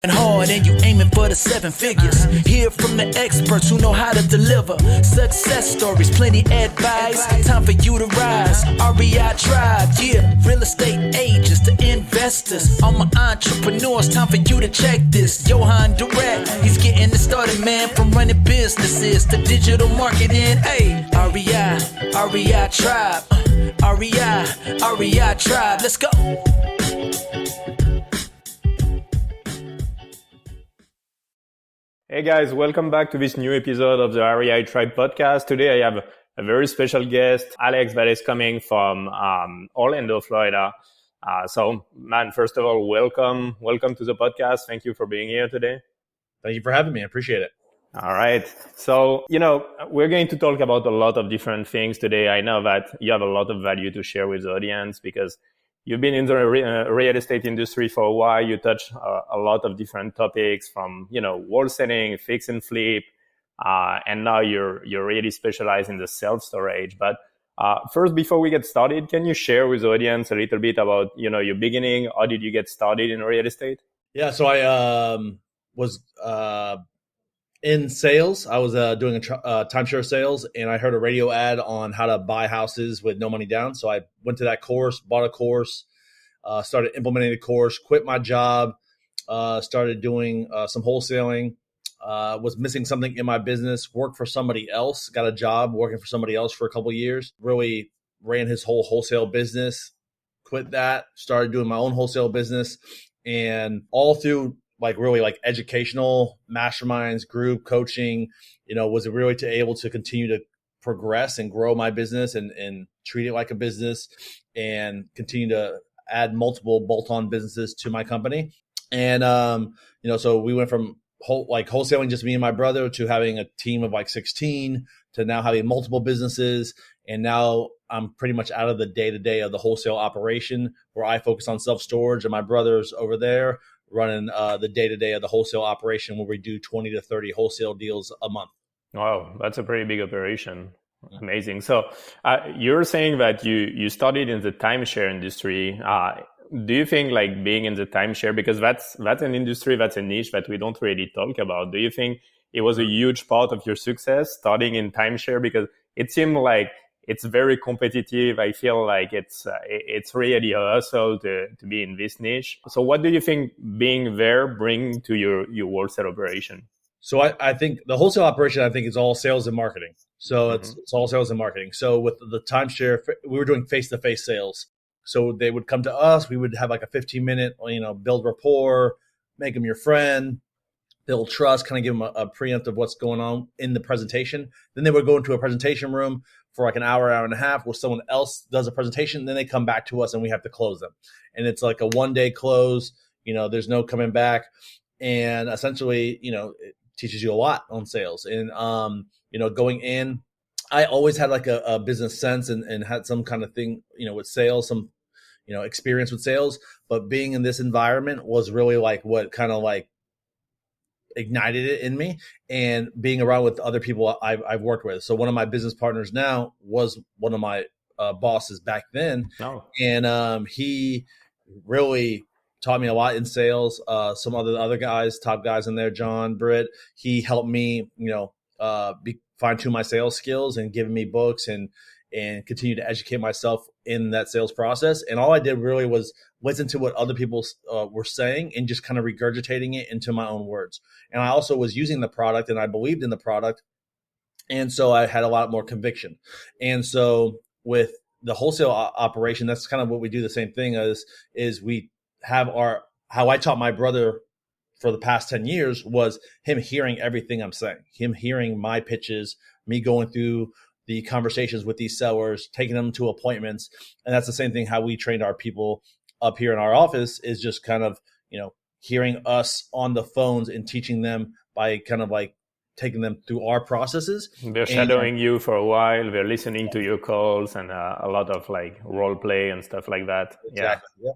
And hard and you aiming for the seven figures. Hear from the experts who know how to deliver success stories, plenty advice. Time for you to rise. REI Tribe, yeah. Real estate agents to investors. All my entrepreneurs, time for you to check this. Johan Direct, he's getting it started, man. From running businesses to digital marketing. Hey, REI Tribe. REI Tribe. Let's go. Hey guys, welcome back to this new episode of the REI Tribe podcast. Today I have a very special guest, Alex, that is coming from Orlando, Florida. So, man, first of all, welcome to the podcast. Thank you for being here today. Thank you for having me. I appreciate it. All right. So, we're going to talk about a lot of different things today. I know that you have a lot of value to share with the audience because you've been in the real estate industry for a while. You touch a lot of different topics from, wholesaling, fix and flip, and now you're really specialized in the self-storage. But first, before we get started, can you share with the audience a little bit about, your beginning? How did you get started in real estate? Yeah, so I was in sales. I was doing timeshare sales, and I heard a radio ad on how to buy houses with no money down. So I went to that course, bought a course, started implementing the course, quit my job, started doing some wholesaling, was missing something in my business, worked for somebody else, got a job working for somebody else for a couple of years, really ran his whole wholesale business, quit that, started doing my own wholesale business, and all through really educational masterminds, group coaching, was really able to continue to progress and grow my business and treat it like a business and continue to add multiple bolt-on businesses to my company. And, so we went from wholesaling, just me and my brother, to having a team of 16 to now having multiple businesses. And now I'm pretty much out of the day-to-day of the wholesale operation where I focus on self-storage, and my brother's over there running the day-to-day of the wholesale operation where we do 20 to 30 wholesale deals a month. Wow, that's a pretty big operation. Amazing. So you're saying that you started in the timeshare industry. Do you think being in the timeshare, because that's an industry, that's a niche that we don't really talk about. Do you think it was a huge part of your success starting in timeshare? Because it seemed like it's very competitive. I feel like it's really a hustle to be in this niche. So what do you think being there bring to your wholesale operation? So I think the wholesale operation, is all sales and marketing. So it's all sales and marketing. So with the timeshare, we were doing face-to-face sales. So they would come to us. We would have a 15-minute, build rapport, make them your friend, build trust, kind of give them a preempt of what's going on in the presentation. Then they would go into a presentation room for an hour and a half where someone else does a presentation. Then they come back to us and we have to close them. And it's a one-day close. There's no coming back. And essentially, it teaches you a lot on sales. And, going in, I always had a business sense and had some kind of thing, with sales, some, experience with sales. But being in this environment was really what kind of ignited it in me, and being around with other people I've worked with. So one of my business partners now was one of my bosses back then. Oh. And he really taught me a lot in sales. Some other guys, top guys in there, John, Britt, he helped me, fine-tune my sales skills and giving me books and continue to educate myself in that sales process. And all I did really was listen to what other people were saying and just kind of regurgitating it into my own words. And I also was using the product, and I believed in the product. And so I had a lot more conviction. And so with the wholesale operation, that's kind of what we do. The same thing is we have how I taught my brother for the past 10 years was him hearing everything I'm saying, him hearing my pitches, me going through the conversations with these sellers, taking them to appointments. And that's the same thing how we trained our people up here in our office, is just kind of, hearing us on the phones and teaching them by kind of taking them through our processes. They're shadowing you for a while. They're listening to your calls and a lot of role play and stuff like that. Exactly. Yeah.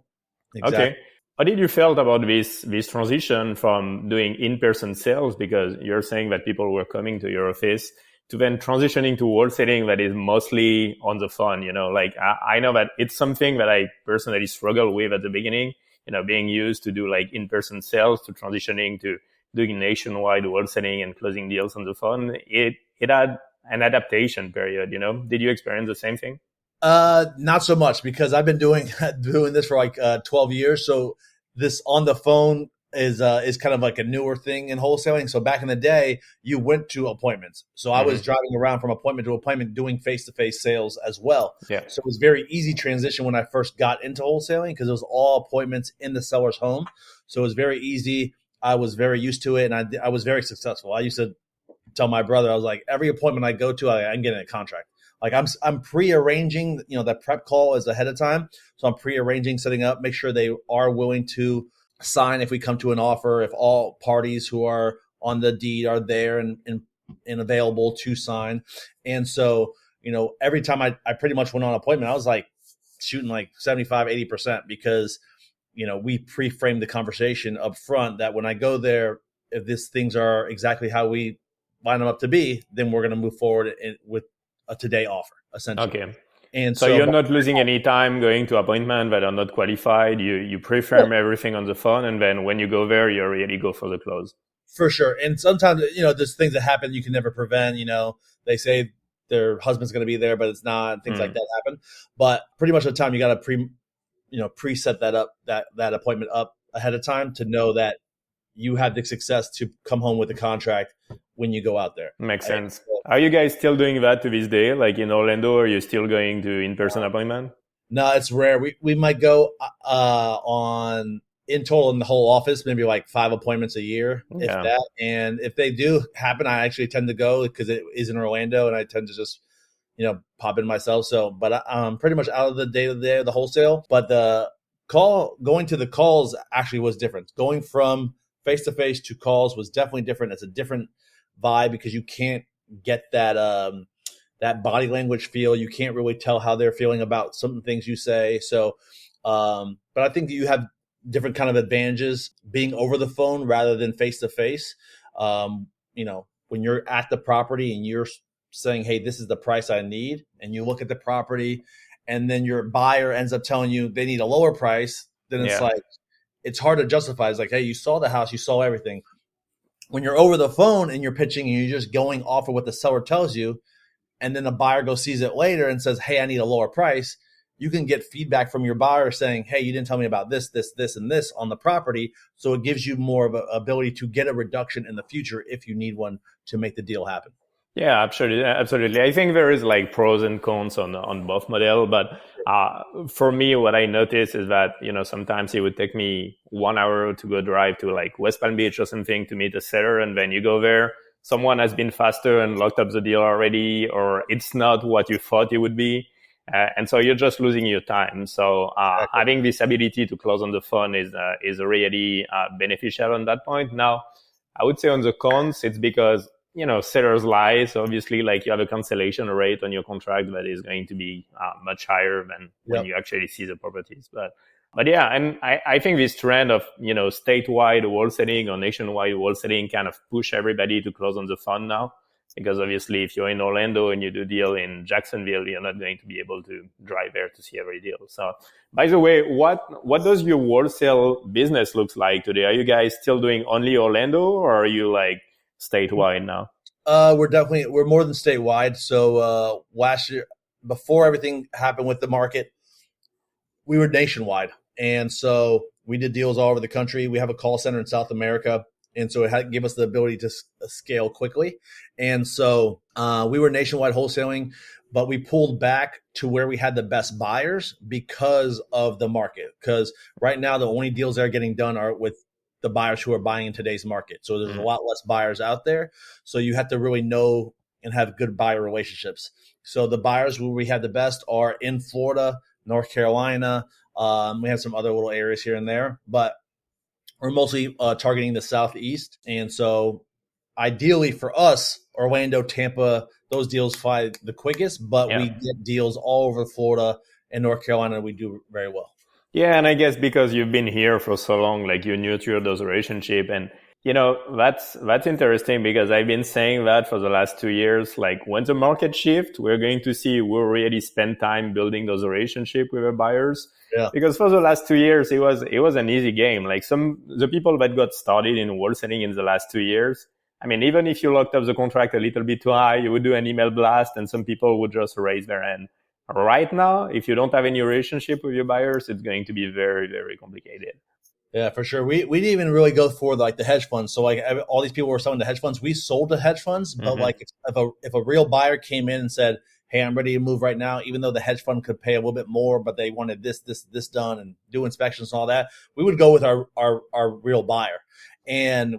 Exactly. Okay. How did you felt about this transition from doing in-person sales, because you're saying that people were coming to your office, to then transitioning to wholesaling that is mostly on the phone? I know that it's something that I personally struggled with at the beginning. being used to do like in-person sales to transitioning to doing nationwide wholesaling and closing deals on the phone, it had an adaptation period. Did you experience the same thing? Not so much, because I've been doing this for like 12 years. So this on the phone is kind of like a newer thing in wholesaling. So back in the day, you went to appointments. So I was driving around from appointment to appointment doing face-to-face sales as well. Yeah. So it was very easy transition when I first got into wholesaling, because it was all appointments in the seller's home. So it was very easy. I was very used to it, and I was very successful. I used to tell my brother, I was like, every appointment I go to, I'm getting a contract. Like I'm pre-arranging, that prep call is ahead of time. So I'm pre-arranging, setting up, make sure they are willing to sign if we come to an offer, if all parties who are on the deed are there and available to sign. And so, every time I pretty much went on appointment, I was like shooting like 75, 80%, because, we pre-framed the conversation up front that when I go there, if these things are exactly how we line them up to be, then we're going to move forward with a today offer, essentially. Okay. And so you're not losing any time going to appointment that are not qualified. You pre-frame everything on the phone, and then when you go there, you really go for the close. For sure. And sometimes, there's things that happen you can never prevent. They say their husband's going to be there, but it's not. Things like that happen. But pretty much of the time, you got to preset that up, that appointment up ahead of time to know that you have the success to come home with a contract when you go out there. Makes sense. Are you guys still doing that to this day? Like in Orlando, are you still going to in-person appointment? No, it's rare. We might go in total in the whole office, maybe like 5 appointments a year, if that. And if they do happen, I actually tend to go because it is in Orlando, and I tend to just, pop in myself. So, but I'm pretty much out of the day-to-day of the wholesale. But going to the calls actually was different. Going from face-to-face to calls was definitely different. It's a different vibe because you can't get that body language feel. You can't really tell how they're feeling about some things you say. So, but I think that you have different kind of advantages being over the phone rather than face-to-face. When you're at the property and you're saying, hey, this is the price I need, and you look at the property and then your buyer ends up telling you they need a lower price, then it's like, it's hard to justify. It's like, hey, you saw the house, you saw everything. When you're over the phone and you're pitching and you're just going off of what the seller tells you, and then the buyer goes sees it later and says, hey, I need a lower price, you can get feedback from your buyer saying, hey, you didn't tell me about this, and this on the property. So it gives you more of an ability to get a reduction in the future if you need one to make the deal happen. Yeah, absolutely. I think there is like pros and cons on both model, but for me, what I notice is that, sometimes it would take me 1 hour to go drive to like West Palm Beach or something to meet a seller. And then you go there, someone has been faster and locked up the deal already, or it's not what you thought it would be. And so you're just losing your time. So having this ability to close on the phone is really beneficial on that point. Now, I would say on the cons, it's because sellers lie. So obviously, like you have a cancellation rate on your contract that is going to be much higher than when you actually see the properties. But yeah, and I think this trend of, statewide wholesaling or nationwide wholesaling kind of push everybody to close on the phone now. Because obviously, if you're in Orlando and you do deal in Jacksonville, you're not going to be able to drive there to see every deal. So, by the way, what does your wholesale business look like today? Are you guys still doing only Orlando, or are you like statewide now? We're more than statewide. So last year, before everything happened with the market, we were nationwide. And so we did deals all over the country. We have a call center in South America. And so it gave us the ability to scale quickly. And so we were nationwide wholesaling, but we pulled back to where we had the best buyers because of the market. Because right now, the only deals that are getting done are with the buyers who are buying in today's market. So there's a lot less buyers out there. So you have to really know and have good buyer relationships. So the buyers where we have the best are in Florida, North Carolina. We have some other little areas here and there, but we're mostly targeting the Southeast. And so ideally for us, Orlando, Tampa, those deals fly the quickest, but we get deals all over Florida and North Carolina. We do very well. Yeah, and I guess because you've been here for so long, like you nurture those relationships, and That's interesting because I've been saying that for the last 2 years. Like when the market shift, we're going to see who really spend time building those relationships with our buyers. Yeah. Because for the last 2 years, it was an easy game. Like the people that got started in wholesaling in the last 2 years. I mean, even if you locked up the contract a little bit too high, you would do an email blast and some people would just raise their hand. Right now, if you don't have any relationship with your buyers, it's going to be very, very complicated. Yeah, for sure. We didn't even really go for like the hedge funds. So like all these people were selling to hedge funds. We sold to hedge funds, but like if a real buyer came in and said, "Hey, I'm ready to move right now," even though the hedge fund could pay a little bit more, but they wanted this done and do inspections and all that, we would go with our real buyer. And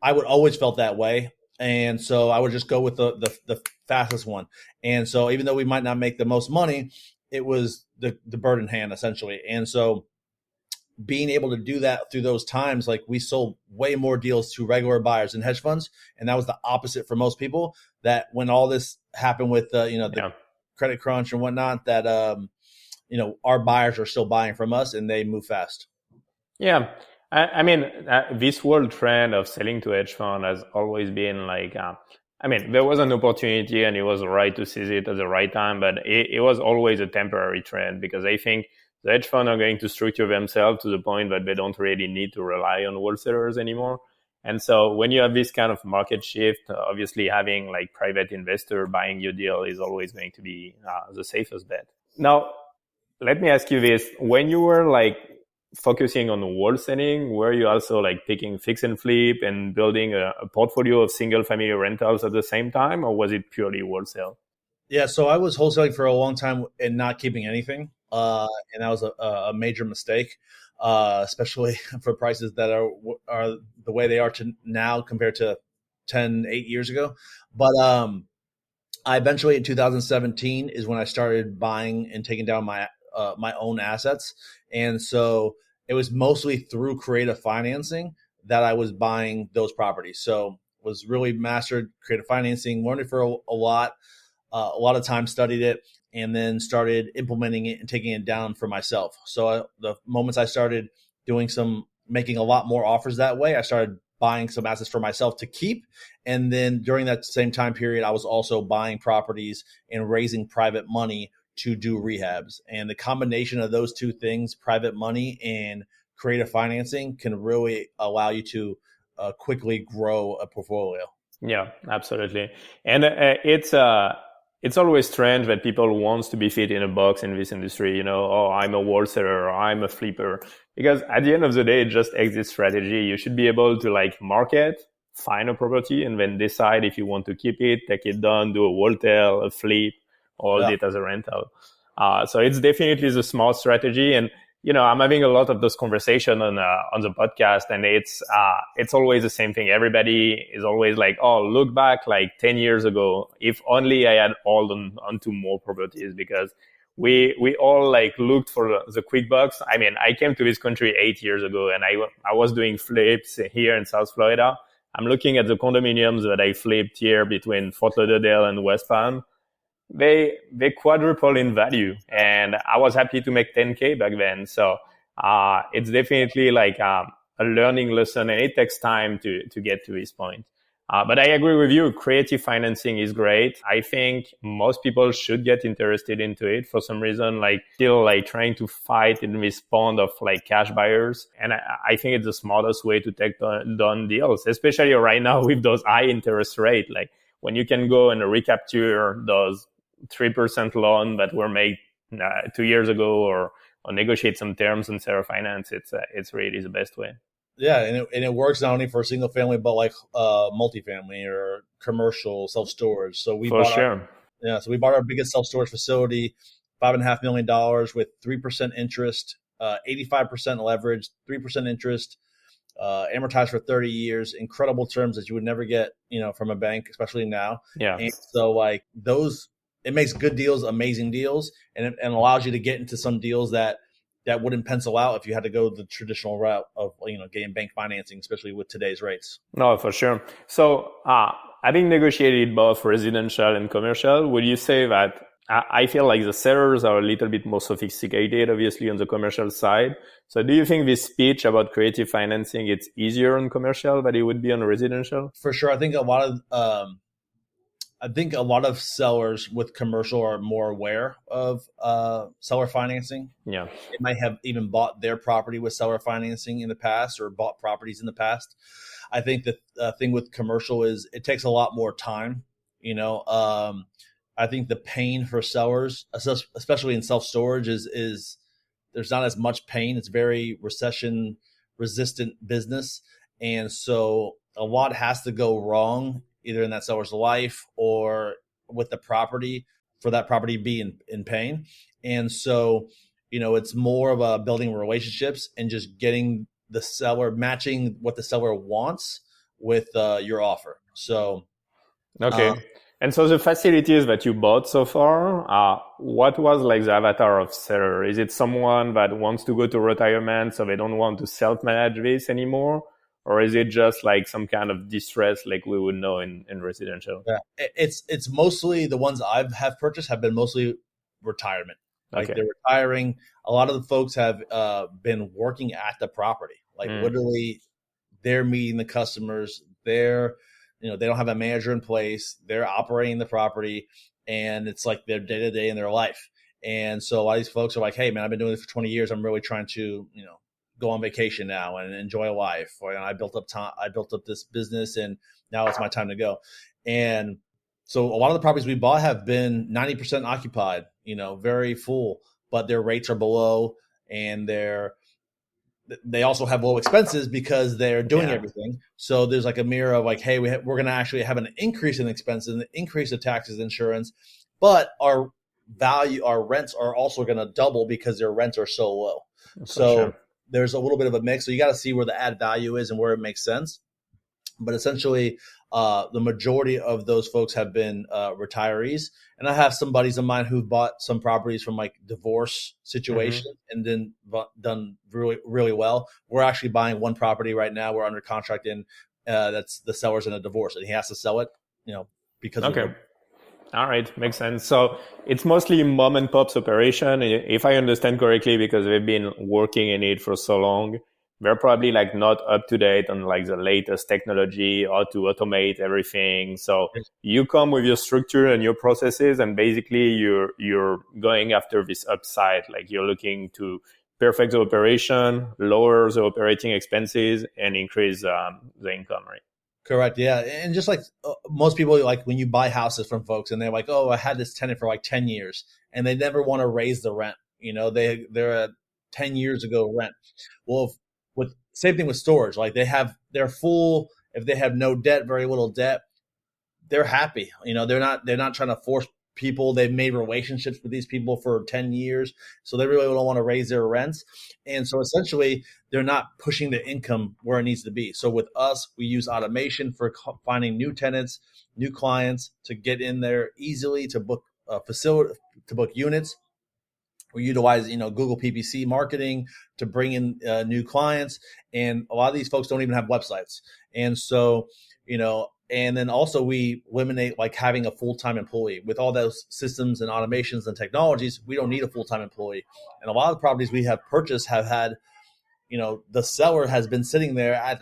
I would always felt that way. And so I would just go with the fastest one. And so even though we might not make the most money, it was the bird in hand essentially. And so being able to do that through those times, like we sold way more deals to regular buyers and hedge funds. And that was the opposite for most people, that when all this happened with, the credit crunch and whatnot, that, our buyers are still buying from us and they move fast. Yeah. I mean, this whole trend of selling to hedge fund has always been like, there was an opportunity and it was right to seize it at the right time, but it was always a temporary trend because I think the hedge funds are going to structure themselves to the point that they don't really need to rely on wholesalers anymore. And so when you have this kind of market shift, obviously having like private investor buying your deal is always going to be the safest bet. Now, let me ask you this. When you were like focusing on wholesaling, were you also like picking fix and flip and building a portfolio of single family rentals at the same time, or was it purely wholesale? Yeah, so I was wholesaling for a long time and not keeping anything. And that was a major mistake, especially for prices that are the way they are to now compared to 8 years ago. But I eventually in 2017 is when I started buying and taking down my own assets. And so it was mostly through creative financing that I was buying those properties. So was really mastered creative financing, learned it for a lot of time, studied it, and then started implementing it and taking it down for myself. So the moments I started making a lot more offers that way, I started buying some assets for myself to keep. And then during that same time period, I was also buying properties and raising private money to do rehabs. And the combination of those two things, private money and creative financing, can really allow you to quickly grow a portfolio. Yeah, absolutely. And it's always strange that people want to be fit in a box in this industry, I'm a wholesaler or I'm a flipper. Because at the end of the day, it just exit strategy. You should be able to like market, find a property, and then decide if you want to keep it, take it down, do a wholesale, a flip, or hold it as a rental. So it's definitely the smart strategy. And I'm having a lot of those conversations on the podcast, and it's always the same thing. Everybody is always like, "Oh, look back like 10 years ago. If only I had held onto more properties," because we all like looked for the quick bucks. I mean, I came to this country 8 years ago, and I was doing flips here in South Florida. I'm looking at the condominiums that I flipped here between Fort Lauderdale and West Palm. They quadruple in value, and I was happy to make 10K back then. So it's definitely like a learning lesson, and it takes time to get to this point. But I agree with you. Creative financing is great. I think most people should get interested into it for some reason, like still like trying to fight in this pond of like cash buyers. And I think it's the smartest way to take done deals, especially right now with those high interest rates. Like when you can go and recapture those 3% loan that were made 2 years ago, or negotiate some terms and seller finance, it's really the best way. Yeah, and it works not only for single family, but like multifamily or commercial self storage. So we bought our biggest self storage facility, $5.5 million with 3% interest, 85% leverage, 3% interest, amortized for 30 years. Incredible terms that you would never get, from a bank, especially now. Yeah. And so like those, it makes good deals, amazing deals, and allows you to get into some deals that wouldn't pencil out if you had to go the traditional route of, getting bank financing, especially with today's rates. No, for sure. So having negotiated both residential and commercial, would you say that I feel like the sellers are a little bit more sophisticated, obviously, on the commercial side. So do you think this speech about creative financing, it's easier on commercial than it would be on residential? For sure. I think a lot of sellers with commercial are more aware of seller financing. Yeah. They might have even bought their property with seller financing in the past or bought properties in the past. I think the thing with commercial is it takes a lot more time. I think the pain for sellers, especially in self-storage, is there's not as much pain. It's very recession resistant business. And so a lot has to go wrong either in that seller's life or with the property for that property to be in pain. And so, it's more of a building relationships and just getting the seller, matching what the seller wants with your offer. So, okay. And so the facilities that you bought so far, what was like the avatar of seller? Is it someone that wants to go to retirement so they don't want to self-manage this anymore? Or is it just like some kind of distress like we would know in residential? Yeah, it's mostly the ones have purchased have been mostly retirement. Like they're retiring. A lot of the folks have been working at the property. Like literally they're meeting the customers. They don't have a manager in place. They're operating the property and it's like their day to day in their life. And so a lot of these folks are like, hey man, I've been doing this for 20 years. I'm really trying to, go on vacation now and enjoy life. Or I built up this business and now it's my time to go. And so a lot of the properties we bought have been 90% occupied, very full, but their rates are below and they also have low expenses because they're doing everything. So there's like a mirror of like, hey, we're going to actually have an increase in expenses, an increase of taxes, insurance, but our rents are also going to double because their rents are so low. So there's a little bit of a mix. So you got to see where the add value is and where it makes sense. But essentially, the majority of those folks have been retirees. And I have some buddies of mine who've bought some properties from like divorce situations and then done really, really well. We're actually buying one property right now. We're under contract in that's the seller's in a divorce and he has to sell it, because of all right, makes sense. So it's mostly mom and pop's operation, if I understand correctly, because they've been working in it for so long. They're probably like not up to date on like the latest technology or to automate everything. So you come with your structure and your processes, and basically you're going after this upside. Like you're looking to perfect the operation, lower the operating expenses, and increase the income, right? Correct. Yeah. And just like most people, like when you buy houses from folks and they're like, oh, I had this tenant for like 10 years and they never want to raise the rent. They're at 10 years ago rent. Well, with same thing with storage, like they're full. If they have no debt, very little debt, they're happy. They're not trying to force people. They've made relationships with these people for 10 years. So they really don't want to raise their rents. And so essentially they're not pushing the income where it needs to be. So with us, we use automation for finding new tenants, new clients to get in there easily, to book facility, to book units. We utilize, Google PPC marketing to bring in new clients. And a lot of these folks don't even have websites. And so, and then also we eliminate like having a full-time employee. With all those systems and automations and technologies, we don't need a full-time employee. And a lot of the properties we have purchased have had, the seller has been sitting there at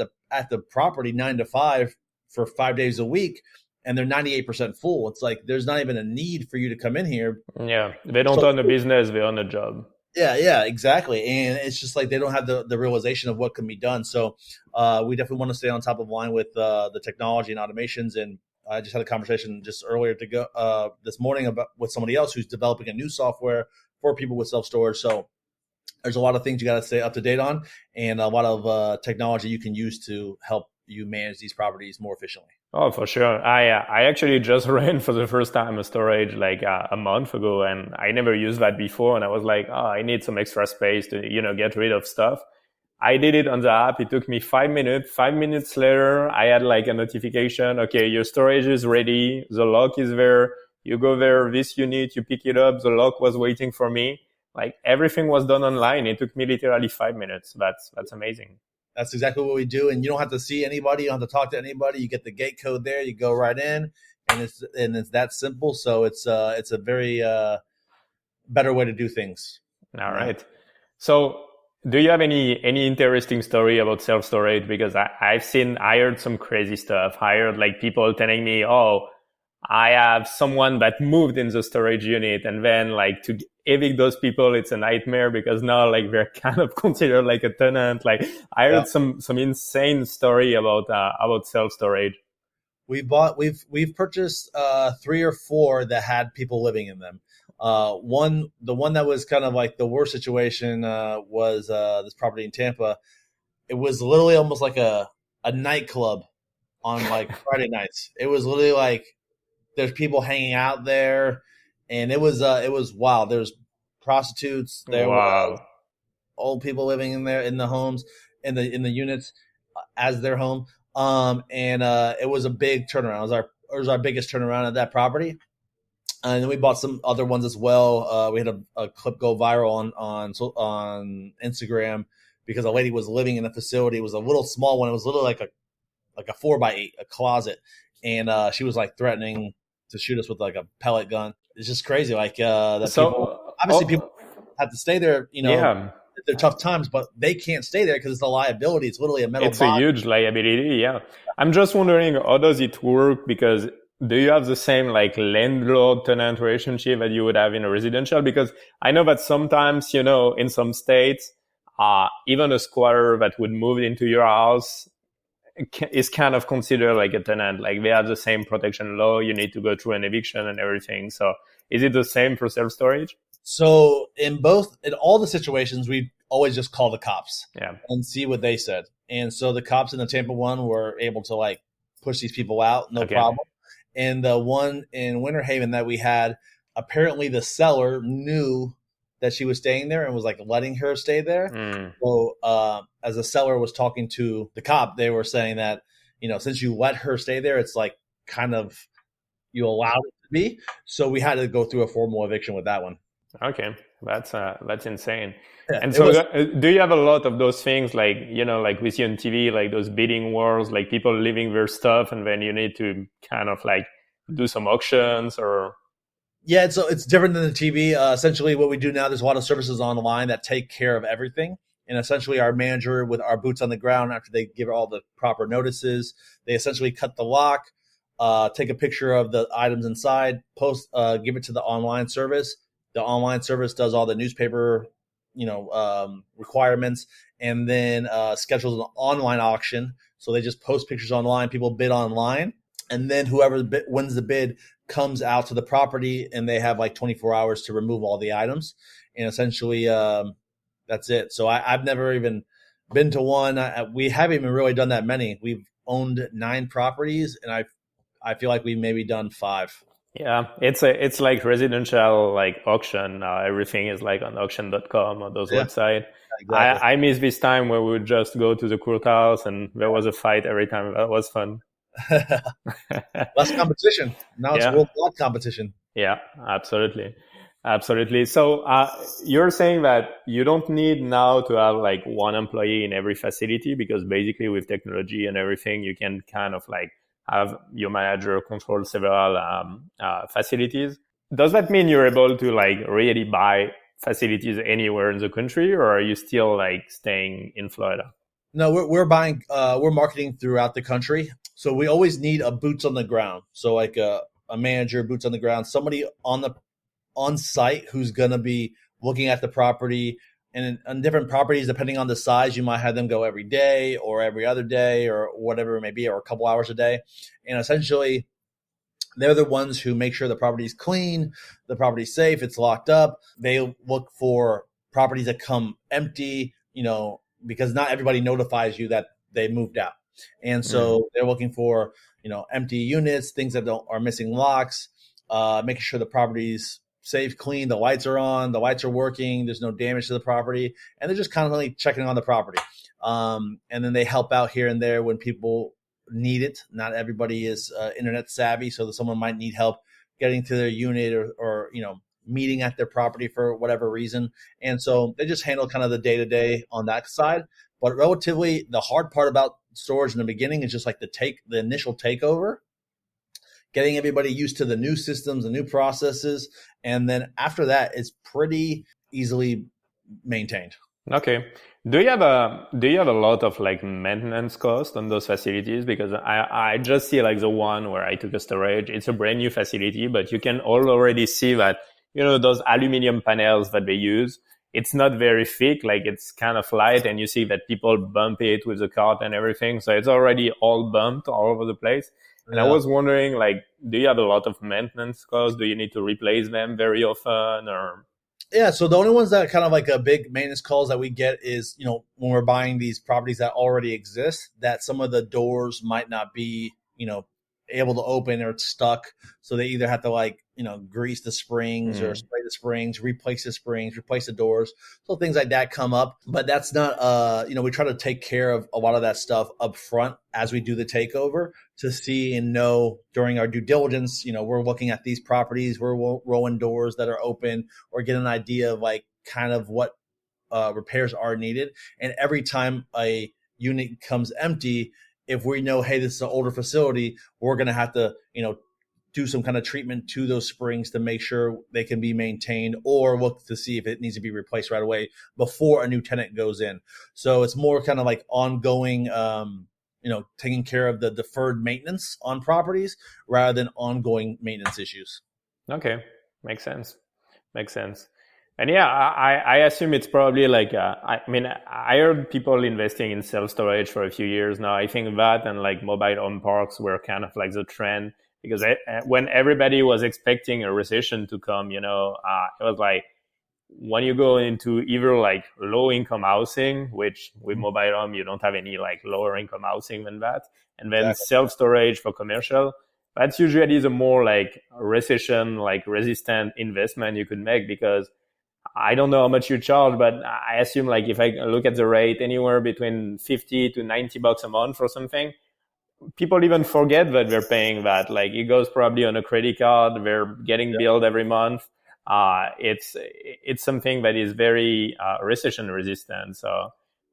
the property 9 to 5 for 5 days a week. And they're 98% full. It's like there's not even a need for you to come in here. Yeah, they don't own a business; they own a job. Yeah, exactly. And it's just like they don't have the realization of what can be done. So we definitely want to stay on top of line with the technology and automations. And I just had a conversation just earlier this morning with somebody else who's developing a new software for people with self-storage. So there's a lot of things you got to stay up to date on, and a lot of technology you can use to help you manage these properties more efficiently. Oh, for sure. I actually just ran for the first time a storage like a month ago, and I never used that before. And I was like, oh, I need some extra space to, get rid of stuff. I did it on the app. It took me 5 minutes. 5 minutes later, I had like a notification. Okay, your storage is ready. The lock is there. You go there, this unit, you pick it up. The lock was waiting for me. Like everything was done online. It took me literally 5 minutes. That's amazing. That's exactly what we do. And you don't have to see anybody. You don't have to talk to anybody. You get the gate code there. You go right in and it's that simple. So it's a very better way to do things. All right. So do you have any interesting story about self-storage? Because I heard some crazy stuff. I heard like people telling me, oh, I have someone that moved in the storage unit, and then like to evict those people, it's a nightmare because now like they're kind of considered like a tenant. Like I heard some insane story about self-storage. We've purchased 3 or 4 that had people living in them. The one that was kind of like the worst situation was this property in Tampa. It was literally almost like a nightclub on like Friday nights. It was literally like there's people hanging out there, and it was wild. There's prostitutes. There was old people living in there in the homes, in the units as their home. And it was a big turnaround. It was our biggest turnaround at that property. And then we bought some other ones as well. We had a clip go viral on Instagram because a lady was living in a facility. It was a little small one. It was literally like a 4x8, a closet, and she was like threatening to shoot us with like a pellet gun. It's just crazy. Like people have to stay there. They're tough times, but they can't stay there because it's a liability. It's literally a metal box. A huge liability. Yeah, I'm just wondering, how does it work? Because do you have the same like landlord-tenant relationship that you would have in a residential? Because I know that sometimes, in some states, even a squatter that would move into your house is kind of considered like a tenant. Like they have the same protection law. You need to go through an eviction and everything. So is it the same for self-storage? So in all the situations, we always just call the cops and see what they said. And so the cops in the Tampa one were able to like push these people out, no problem. And the one in Winter Haven that we had, apparently the seller knew that she was staying there and was like letting her stay there. So as the seller was talking to the cop, they were saying that, since you let her stay there, it's like kind of you allowed it to be. So we had to go through a formal eviction with that one. Okay, that's insane. Yeah, and so do you have a lot of those things like, like we see on TV, like those bidding wars, like people leaving their stuff and then you need to kind of like do some auctions or? Yeah, it's different than the TV. Essentially what we do now, there's a lot of services online that take care of everything. And essentially our manager with our boots on the ground, after they give all the proper notices, they essentially cut the lock, take a picture of the items inside, give it to the online service. The online service does all the newspaper, requirements, and then schedules an online auction. So they just post pictures online, people bid online, and then whoever wins the bid comes out to the property, and they have like 24 hours to remove all the items. And essentially, that's it. So I've never even been to one. We haven't even really done that many. We've owned 9 properties, and I feel like we've maybe done 5. Yeah, it's like residential like auction. Everything is like on auction.com or those websites. Exactly. I miss this time where we would just go to the courthouse and there was a fight every time. That was fun. Less competition. Now it's worldwide competition. Yeah, absolutely. So you're saying that you don't need now to have like one employee in every facility because basically with technology and everything, you can kind of like have your manager control several facilities. Does that mean you're able to like really buy facilities anywhere in the country, or are you still like staying in Florida? No, we're buying. We're marketing throughout the country, so we always need a boots on the ground. So like a manager, boots on the ground, somebody on site who's gonna be looking at the property. And on different properties, depending on the size, you might have them go every day or every other day or whatever it may be, or a couple hours a day. And essentially, they're the ones who make sure the property is clean, the property is safe, it's locked up. They look for properties that come empty, because not everybody notifies you that they moved out. And so they're looking for, empty units, things that are missing locks, making sure the property's safe, clean, the lights are on, the lights are working, there's no damage to the property, and they're just constantly checking on the property. And then they help out here and there when people need it. Not everybody is internet savvy, so someone might need help getting to their unit or meeting at their property for whatever reason. And so they just handle kind of the day-to-day on that side. But relatively, the hard part about storage in the beginning is just like the initial takeover. getting everybody used to the new systems, the new processes. And then after that, it's pretty easily maintained. Okay. Do you have a lot of like maintenance cost on those facilities? Because I just see like the one where I took a storage. It's a brand new facility, but you can already see that, those aluminum panels that they use, it's not very thick, like it's kind of light, and you see that people bump it with the cart and everything. So it's already all bumped all over the place. And I was wondering, like, do you have a lot of maintenance costs? Do you need to replace them very often, or? Yeah, so the only ones that kind of like a big maintenance calls that we get is, when we're buying these properties that already exist, that some of the doors might not be, able to open or it's stuck. So they either have to grease the springs or spray the springs, replace the doors. So things like that come up. But that's not, we try to take care of a lot of that stuff up front as we do the takeover to see and know during our due diligence, we're looking at these properties, we're rolling doors that are open, or get an idea of like kind of what repairs are needed. And every time a unit comes empty, if we know, hey, this is an older facility, we're going to have to, do some kind of treatment to those springs to make sure they can be maintained, or look to see if it needs to be replaced right away before a new tenant goes in. So it's more kind of like ongoing, taking care of the deferred maintenance on properties rather than ongoing maintenance issues. Okay. Makes sense. And yeah, I assume it's probably like, I heard people investing in self-storage for a few years now. I think that and like mobile home parks were kind of like the trend, because when everybody was expecting a recession to come, it was like, when you go into either like low income housing, which with mobile home, you don't have any like lower income housing than that. And then self-storage for commercial, that's usually the more like recession, like resistant investment you could make, because I don't know how much you charge, but I assume like if I look at the rate anywhere between $50 to $90 a month or something, people even forget that they're paying that. Like it goes probably on a credit card. They're getting billed every month. It's something that is very recession resistant. So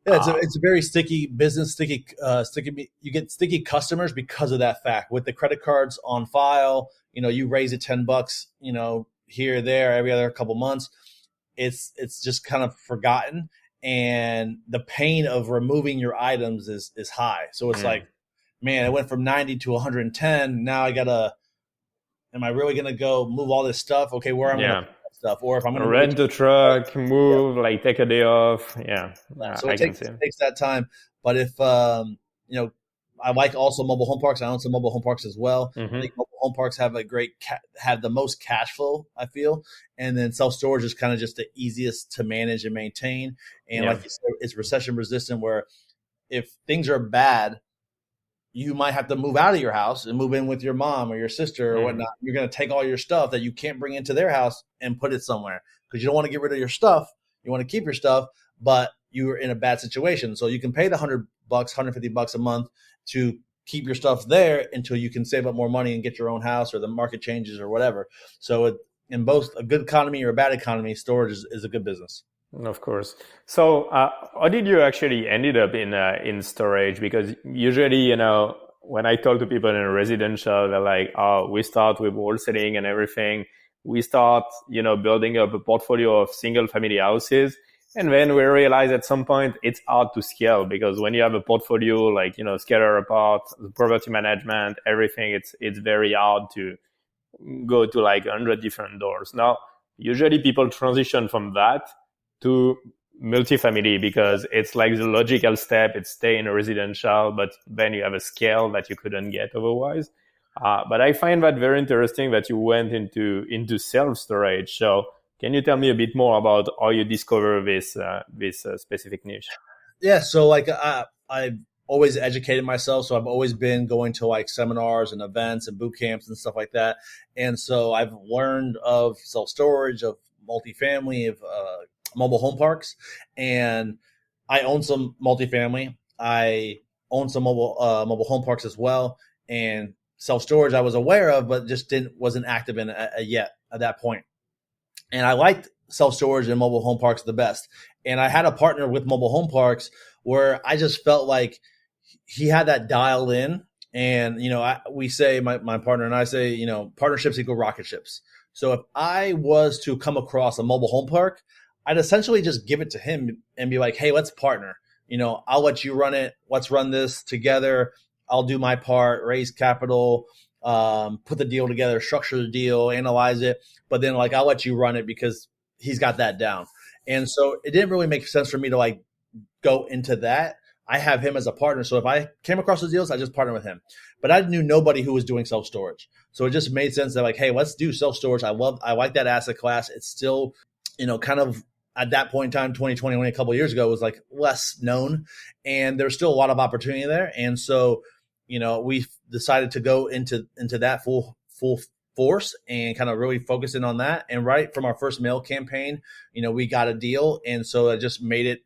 yeah, it's a very sticky business, sticky. You get sticky customers because of that fact. With the credit cards on file, you raise it $10, here, there, every other couple months. It's just kind of forgotten, and the pain of removing your items is high. So it's like, man, it went from 90 to 110. Now am I really gonna go move all this stuff? Okay, where am I gonna put that stuff? Or if I'm gonna rent a truck, move, like take a day off. Yeah. So it takes that time. But if I like also mobile home parks. I own some mobile home parks as well. I think mobile home parks have have the most cash flow, I feel. And then self-storage is kind of just the easiest to manage and maintain. And like you said, it's recession resistant, where if things are bad, you might have to move out of your house and move in with your mom or your sister or whatnot. You're going to take all your stuff that you can't bring into their house and put it somewhere, because you don't want to get rid of your stuff. You want to keep your stuff, but you're in a bad situation. So you can pay the $100, $150 a month to keep your stuff there until you can save up more money and get your own house, or the market changes or whatever. So in both a good economy or a bad economy, storage is a good business. Of course. So how did you actually ended up in storage? Because usually, when I talk to people in residential, they're like, oh, we start with wholesaling and everything. We start, building up a portfolio of single family houses. And then we realize at some point it's hard to scale, because when you have a portfolio, like, scatter apart, property management, everything, it's very hard to go to like 100 different doors. Now, usually people transition from that to multifamily, because it's like the logical step. It's stay in a residential, but then you have a scale that you couldn't get otherwise. But I find that very interesting that you went into self-storage. So can you tell me a bit more about how you discover this specific niche? Yeah, so like I've always educated myself, so I've always been going to like seminars and events and boot camps and stuff like that, and so I've learned of self-storage, of multifamily, of mobile home parks, and I own some multifamily. I own some mobile home parks as well, and self-storage I was aware of, but just wasn't active in yet at that point. And I liked self-storage and mobile home parks the best. And I had a partner with mobile home parks where I just felt like he had that dialed in, And, we say, my partner and I say, partnerships equal rocket ships. So if I was to come across a mobile home park, I'd essentially just give it to him and be like, hey, let's partner. I'll let you run it. Let's run this together. I'll do my part, raise capital, put the deal together, structure the deal, analyze it. But then I'll let you run it because he's got that down. And so it didn't really make sense for me to go into that. I have him as a partner. So if I came across those deals, I just partner with him. But I knew nobody who was doing self-storage. So it just made sense that hey, let's do self-storage. I like that asset class. It's still, kind of at that point in time, 2020, a couple of years ago, was less known. And there's still a lot of opportunity there. And so, we decided to go into that full force and kind of really focus in on that. And right from our first mail campaign, we got a deal. And so it just made it,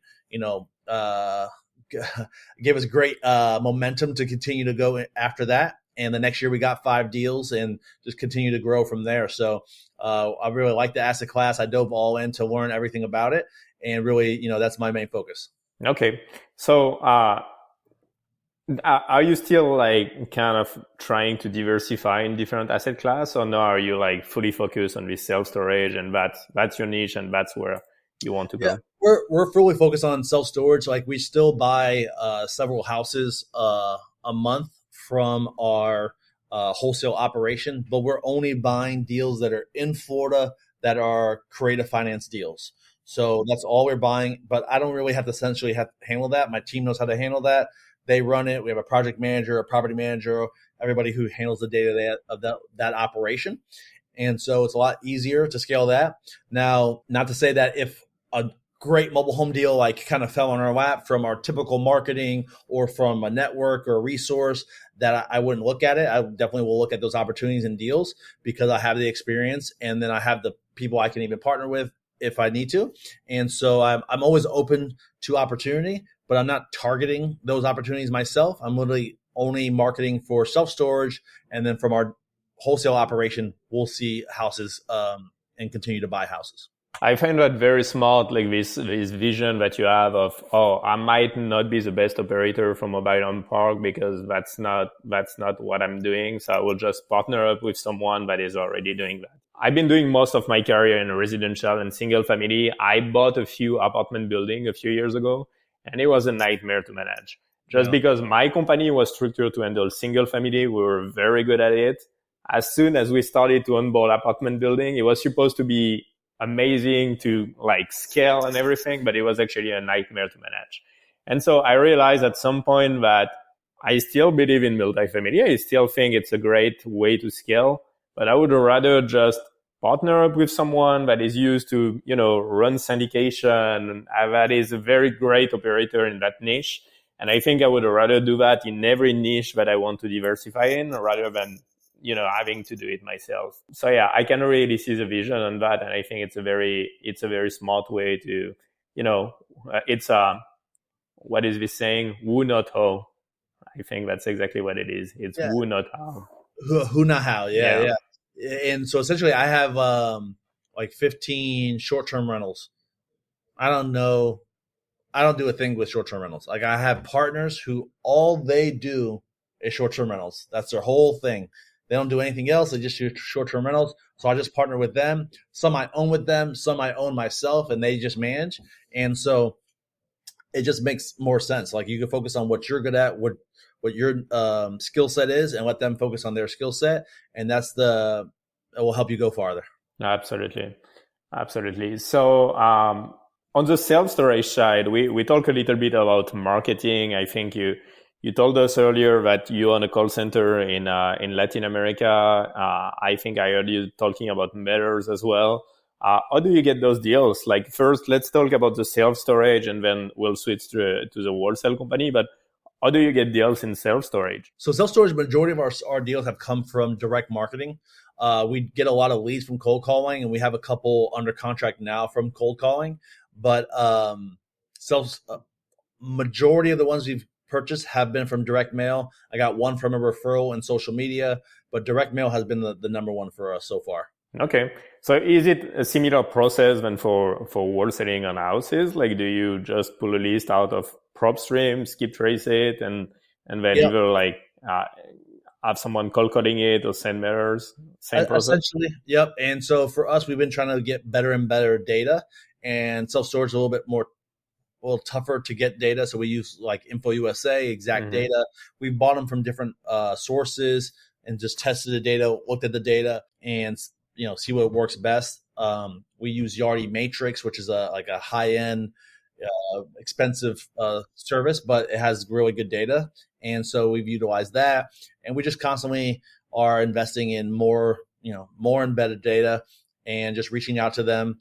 gave us great momentum to continue to go after that. And the next year we got 5 deals and just continue to grow from there. So I really like the asset class. I dove all in to learn everything about it. And really, that's my main focus. Okay. So are you still kind of trying to diversify in different asset class, or no, are you fully focused on this self-storage and that's your niche and that's where you want to go? Yeah, we're fully focused on self-storage. We still buy several houses a month from our wholesale operation, but we're only buying deals that are in Florida that are creative finance deals. So that's all we're buying, but I don't really have to essentially have to handle that. My team knows how to handle that. They run it. We have a project manager, a property manager, everybody who handles the day-to-day of that operation. And so it's a lot easier to scale that. Now, not to say that if a great mobile home deal kind of fell on our lap from our typical marketing or from a network or a resource, that I wouldn't look at it. I definitely will look at those opportunities and deals because I have the experience, and then I have the people I can even partner with if I need to. And so I'm always open to opportunity, but I'm not targeting those opportunities myself. I'm literally only marketing for self-storage, and then from our wholesale operation, we'll see houses and continue to buy houses. I find that very smart, this vision that you have of, I might not be the best operator for mobile home park because that's not what I'm doing. So I will just partner up with someone that is already doing that. I've been doing most of my career in residential and single family. I bought a few apartment buildings a few years ago, and it was a nightmare to manage. Just because my company was structured to handle single family, we were very good at it. As soon as we started to onboard apartment building, it was supposed to be amazing to scale and everything, but it was actually a nightmare to manage. And so I realized at some point that I still believe in multifamily. I still think it's a great way to scale, but I would rather just partner up with someone that is used to, run syndication, that is a very great operator in that niche. And I think I would rather do that in every niche that I want to diversify in rather than, having to do it myself. So yeah, I can really see the vision on that. And I think it's a very smart way to, it's what is this saying? Who, not how. I think that's exactly what it is. It's who, not how. Who, not how. Yeah. And so essentially I have 15 short-term rentals. I don't do a thing with short-term rentals. I have partners who all they do is short-term rentals. That's their whole thing. They don't do anything else. They just do short-term rentals. So I just partner with them. Some I own with them, some I own myself, and they just manage. And so it just makes more sense. You can focus on what you're good at, what your skill set is, and let them focus on their skill set. And it will help you go farther. Absolutely. So on the self-storage side, we talk a little bit about marketing. I think you told us earlier that you own a call center in Latin America. I think I heard you talking about mailers as well. How do you get those deals? First, let's talk about the self-storage, and then we'll switch to the wholesale company. But how do you get deals in self-storage? So self-storage, majority of our deals have come from direct marketing. We get a lot of leads from cold calling, and we have a couple under contract now from cold calling. But majority of the ones we've purchased have been from direct mail. I got one from a referral in social media, but direct mail has been the number one for us so far. Okay. So is it a similar process than for wholesaling on houses? Do you just pull a list out of PropStream, skip trace it, and then either have someone cold calling it or send mailers? Same process? Essentially, yep. And so for us, we've been trying to get better and better data, and self-storage is a little tougher to get data. So we use like Info USA, exact data. We've bought them from different sources and just tested the data, looked at the data, and see what works best. We use Yardi Matrix, which is like a high-end, expensive service, but it has really good data. And so we've utilized that, and we just constantly are investing in more embedded data and just reaching out to them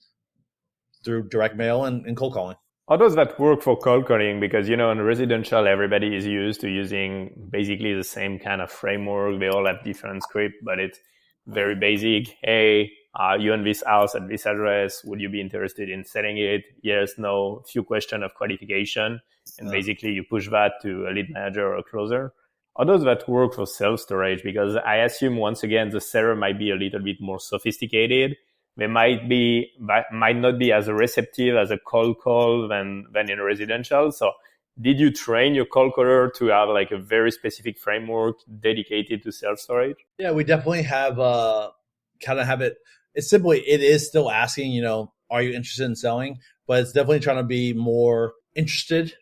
through direct mail and cold calling. How does that work for cold calling? Because, in residential, everybody is used to using basically the same kind of framework. They all have different script, but it's very basic. Hey, you own this house at this address. Would you be interested in selling it? Yes, no, few questions of qualification. And basically you push that to a lead manager or a closer. How does that work for self-storage? Because I assume, once again, the seller might be a little bit more sophisticated. They might not be as receptive as a cold call than in residential. So did you train your cold caller to have like a very specific framework dedicated to self-storage? Yeah, we definitely have kind of have it. It is still asking, are you interested in selling? But it's definitely trying to be more interested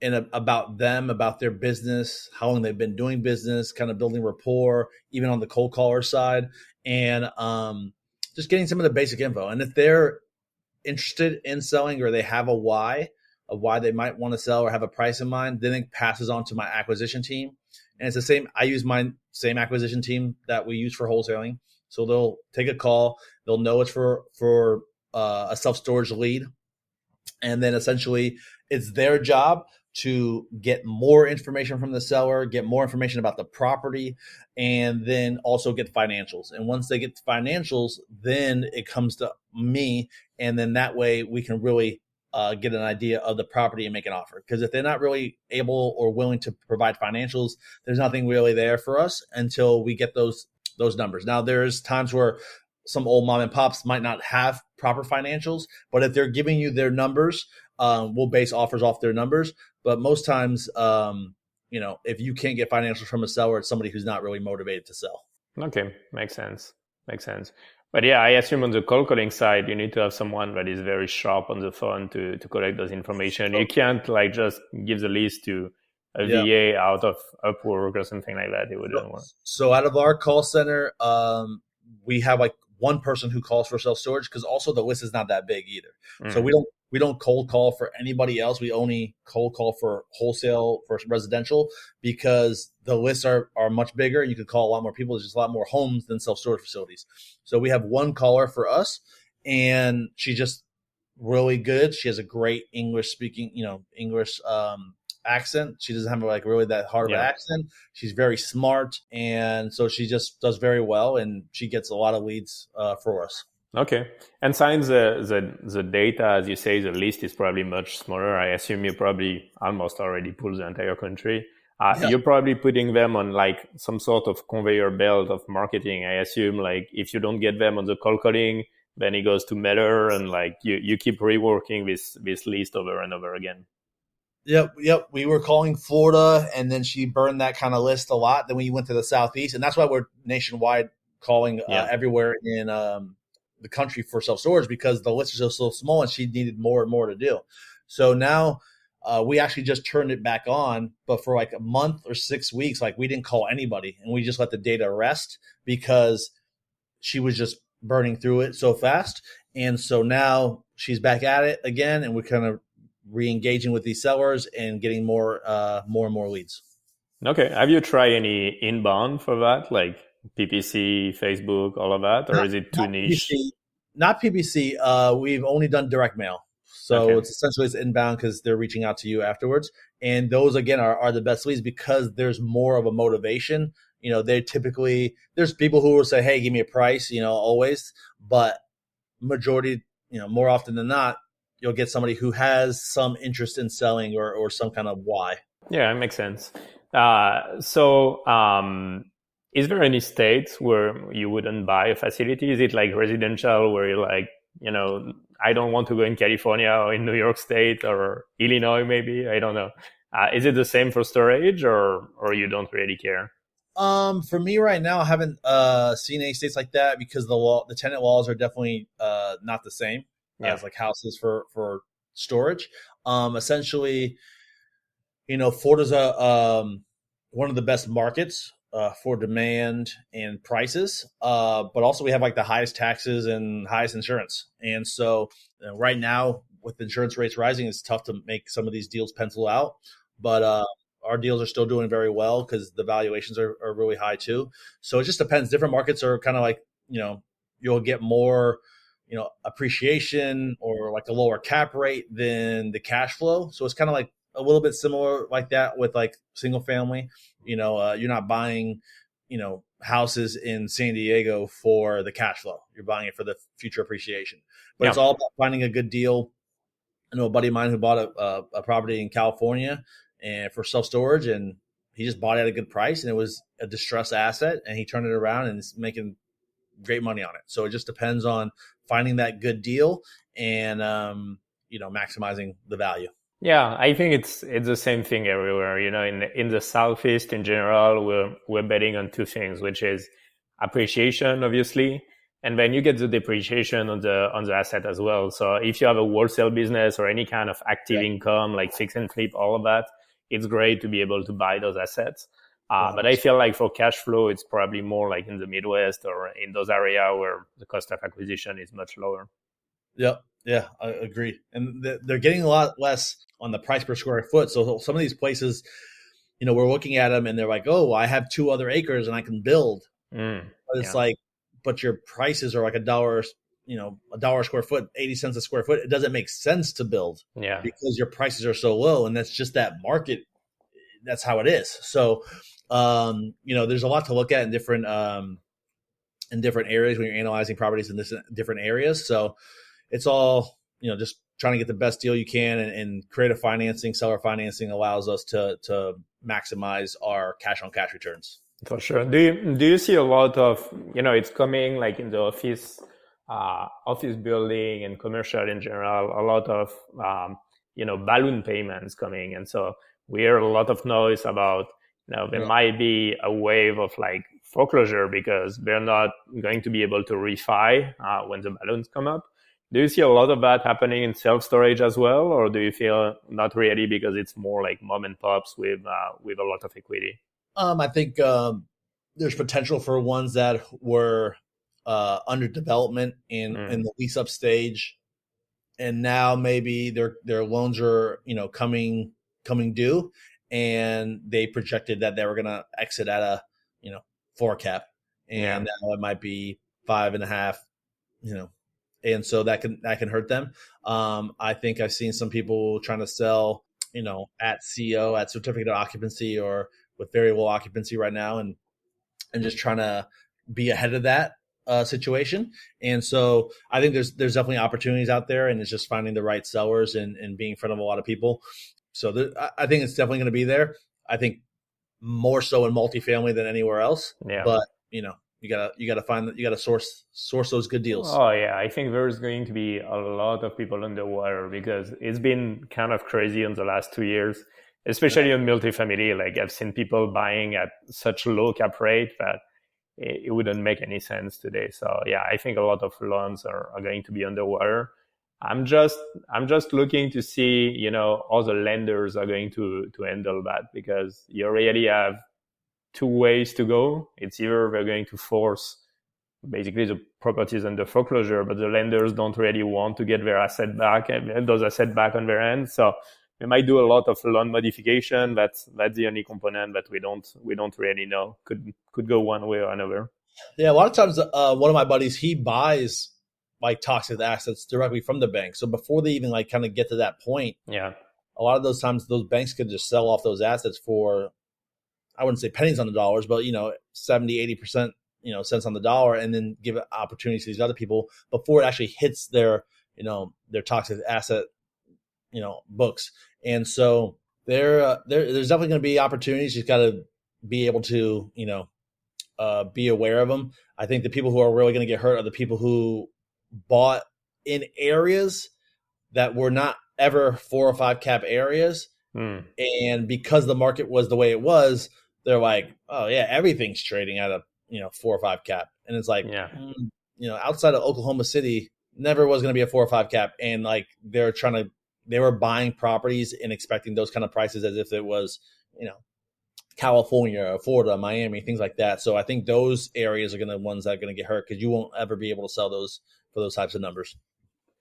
in about them, about their business, how long they've been doing business, kind of building rapport, even on the cold caller side. And just getting some of the basic info. And if they're interested in selling, or they have a why of why they might want to sell or have a price in mind, then it passes on to my acquisition team. And it's the same. I use my same acquisition team that we use for wholesaling. So they'll take a call. They'll know it's for a self-storage lead. And then essentially it's their job to get more information from the seller, get more information about the property, and then also get financials. And once they get the financials, then it comes to me. And then that way we can really get an idea of the property and make an offer. Because if they're not really able or willing to provide financials, there's nothing really there for us until we get those numbers. Now, there's times where some old mom and pops might not have proper financials, but if they're giving you their numbers, we'll base offers off their numbers. But most times, if you can't get financials from a seller, it's somebody who's not really motivated to sell. Okay, makes sense. But yeah, I assume on the cold calling side, you need to have someone that is very sharp on the phone to collect those information. You can't like just give the list to a VA out of Upwork or something like that. It wouldn't work. So out of our call center, we have like one person who calls for self-storage, because also the list is not that big either. Mm-hmm. So we don't cold call for anybody else. We only cold call for wholesale, for residential, because the lists are much bigger. You could call a lot more people. There's just a lot more homes than self-storage facilities. So we have one caller for us, and she's just really good. She has a great English accent. She doesn't have like really that hard of an accent. She's very smart, and so she just does very well, and she gets a lot of leads for us. Okay. And since the data, as you say, the list is probably much smaller, I assume you probably almost already pull the entire country. You're probably putting them on like some sort of conveyor belt of marketing. I assume like if you don't get them on the cold calling, then it goes to mailer, and like you keep reworking this list over and over again. Yep. We were calling Florida, and then she burned that kind of list a lot. Then we went to the Southeast, and that's why we're nationwide calling everywhere in the country for self-storage, because the list is just so small, and she needed more and more to do. So now we actually just turned it back on, but for like a month or 6 weeks, like we didn't call anybody, and we just let the data rest because she was just burning through it so fast. And so now she's back at it again, and we're kind of re-engaging with these sellers and getting more and more leads. Okay. Have you tried any inbound for that, like PPC, Facebook, all of that, or is it too niche? Not PPC. We've only done direct mail. So it's essentially inbound, because they're reaching out to you afterwards. And those, again, are the best leads, because there's more of a motivation. They typically, there's people who will say, hey, give me a price, always. But majority, more often than not, you'll get somebody who has some interest in selling or some kind of why. Yeah, it makes sense. Is there any states where you wouldn't buy a facility? Is it like residential where you're like, I don't want to go in California or in New York State or Illinois maybe? I don't know. Is it the same for storage, or you don't really care? For me right now, I haven't seen any states like that because the tenant laws are definitely not the same Yeah. as like houses for storage. Essentially, Florida's one of the best markets for demand and prices. But also we have like the highest taxes and highest insurance. And so right now with insurance rates rising, it's tough to make some of these deals pencil out. But our deals are still doing very well because the valuations are really high too. So it just depends. Different markets are kind of like, you'll get more, appreciation or like a lower cap rate than the cash flow. So it's kind of like a little bit similar like that with like single family. You're not buying, houses in San Diego for the cash flow. You're buying it for the future appreciation. But it's all about finding a good deal. I know a buddy of mine who bought a property in California and for self storage, and he just bought it at a good price, and it was a distressed asset, and he turned it around and is making great money on it. So it just depends on finding that good deal and maximizing the value. Yeah, I think it's the same thing everywhere. In the Southeast in general, we're betting on two things, which is appreciation, obviously, and then you get the depreciation on the asset as well. So if you have a wholesale business or any kind of active income like fix and flip, all of that, it's great to be able to buy those assets. But I feel like for cash flow, it's probably more like in the Midwest or in those areas where the cost of acquisition is much lower. Yep. Yeah, I agree. And they're getting a lot less on the price per square foot. So some of these places, we're looking at them and they're like, oh, I have 2 other acres and I can build. But it's like, but your prices are like $1, $1 a square foot, 80 cents a square foot. It doesn't make sense to build because your prices are so low. And that's just that market. That's how it is. So, there's a lot to look at in different areas when you're analyzing properties in different areas. So it's all, just trying to get the best deal you can and creative financing, seller financing allows us to maximize our cash on cash returns. For sure. Do you see a lot of, it's coming like in the office building and commercial in general, a lot of, balloon payments coming. And so we hear a lot of noise about, there might be a wave of like foreclosure because they're not going to be able to refi when the balloons come up. Do you see a lot of that happening in self-storage as well, or do you feel not really because it's more like mom and pops with a lot of equity? I think there's potential for ones that were under development in the lease-up stage, and now maybe their loans are coming due, and they projected that they were going to exit at a 4 cap, and now it might be 5.5, and so that can hurt them. I think I've seen some people trying to sell, at CO, at certificate of occupancy or with very low occupancy right now, and just trying to be ahead of that situation. And so I think there's definitely opportunities out there, and it's just finding the right sellers and being in front of a lot of people. So I think it's definitely going to be there. I think more so in multifamily than anywhere else. Yeah. But you gotta source those good deals. Oh yeah, I think there's going to be a lot of people underwater because it's been kind of crazy in the last 2 years, especially on multifamily. Like I've seen people buying at such low cap rate that it wouldn't make any sense today. So yeah, I think a lot of loans are going to be underwater. I'm just looking to see, how the lenders are going to handle that, because you already have 2 ways to go. It's either they're going to force basically the properties under foreclosure, but the lenders don't really want to get their asset back and those assets back on their end. So they might do a lot of loan modification. That's the only component that we don't really know. Could go one way or another. Yeah, a lot of times one of my buddies, he buys like toxic assets directly from the bank. So before they even like kind of get to that point, a lot of those times those banks could just sell off those assets for, I wouldn't say pennies on the dollars, but 70, 80%, cents on the dollar, and then give opportunities to these other people before it actually hits their toxic asset, books. And so there's definitely going to be opportunities. You've got to be able to, be aware of them. I think the people who are really going to get hurt are the people who bought in areas that were not ever 4 or 5 cap areas. And because the market was the way it was, they're like, oh yeah, everything's trading at a 4 or 5 cap, and it's like, Yeah. Outside of Oklahoma City, never was going to be a 4 or 5 cap, and like they were buying properties and expecting those kind of prices as if it was California, Florida, Miami, things like that. So I think those areas are going to be ones that are going to get hurt because you won't ever be able to sell those for those types of numbers.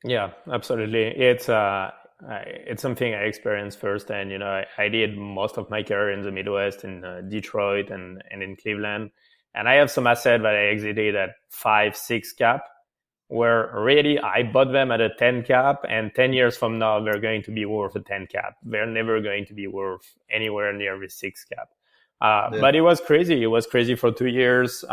Yeah, absolutely. It's something I experienced first, and I did most of my career in the Midwest, in Detroit and in Cleveland, and I have some assets that I exited at 5, 6 cap, where really I bought them at a 10 cap, and 10 years from now they're going to be worth a 10 cap. They're never going to be worth anywhere near the 6 cap. But it was crazy. It was crazy for 2 years.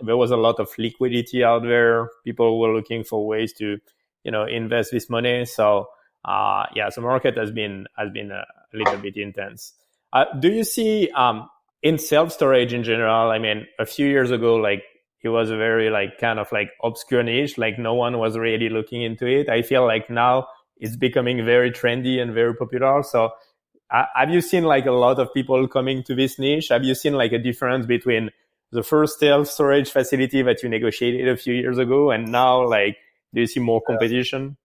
There was a lot of liquidity out there. People were looking for ways to, invest this money. So, the market has been a little bit intense. Do you see, in self-storage in general, I mean, a few years ago, like, it was a very kind of obscure niche, like no one was really looking into it. I feel like now it's becoming very trendy and very popular. So, have you seen a lot of people coming to this niche? Have you seen a difference between the first self-storage facility that you negotiated a few years ago and now, do you see more competition?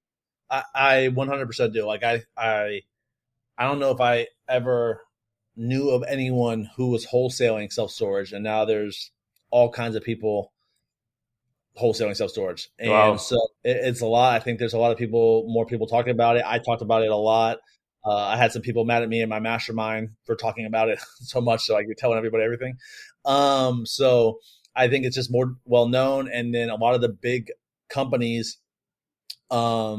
I 100% do. I don't know if I ever knew of anyone who was wholesaling self-storage, and now there's all kinds of people wholesaling self-storage. And Wow. so it's a lot. I think there's a lot of more people talking about it. I talked about it a lot. I had some people mad at me in my mastermind for talking about it so much, so you're telling everybody everything. So I think it's just more well known, and then a lot of the big companies are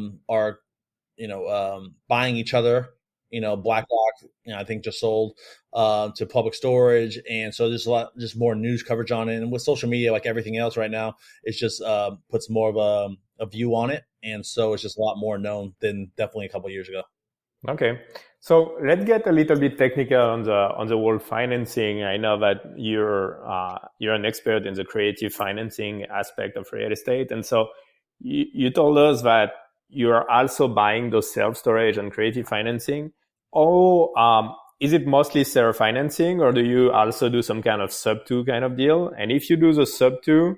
buying each other. BlackRock, I think just sold to Public Storage, and so there's a lot just more news coverage on it. And with social media, like everything else right now, it's just puts more of a view on it, and so it's just a lot more known than definitely a couple of years ago. Okay, so let's get a little bit technical on the whole financing. I know that you're an expert in the creative financing aspect of real estate, and so you told us that you are also buying those self-storage and creative financing. Or is it mostly self-financing, or do you also do some kind of sub-2 kind of deal? And if you do the sub-2,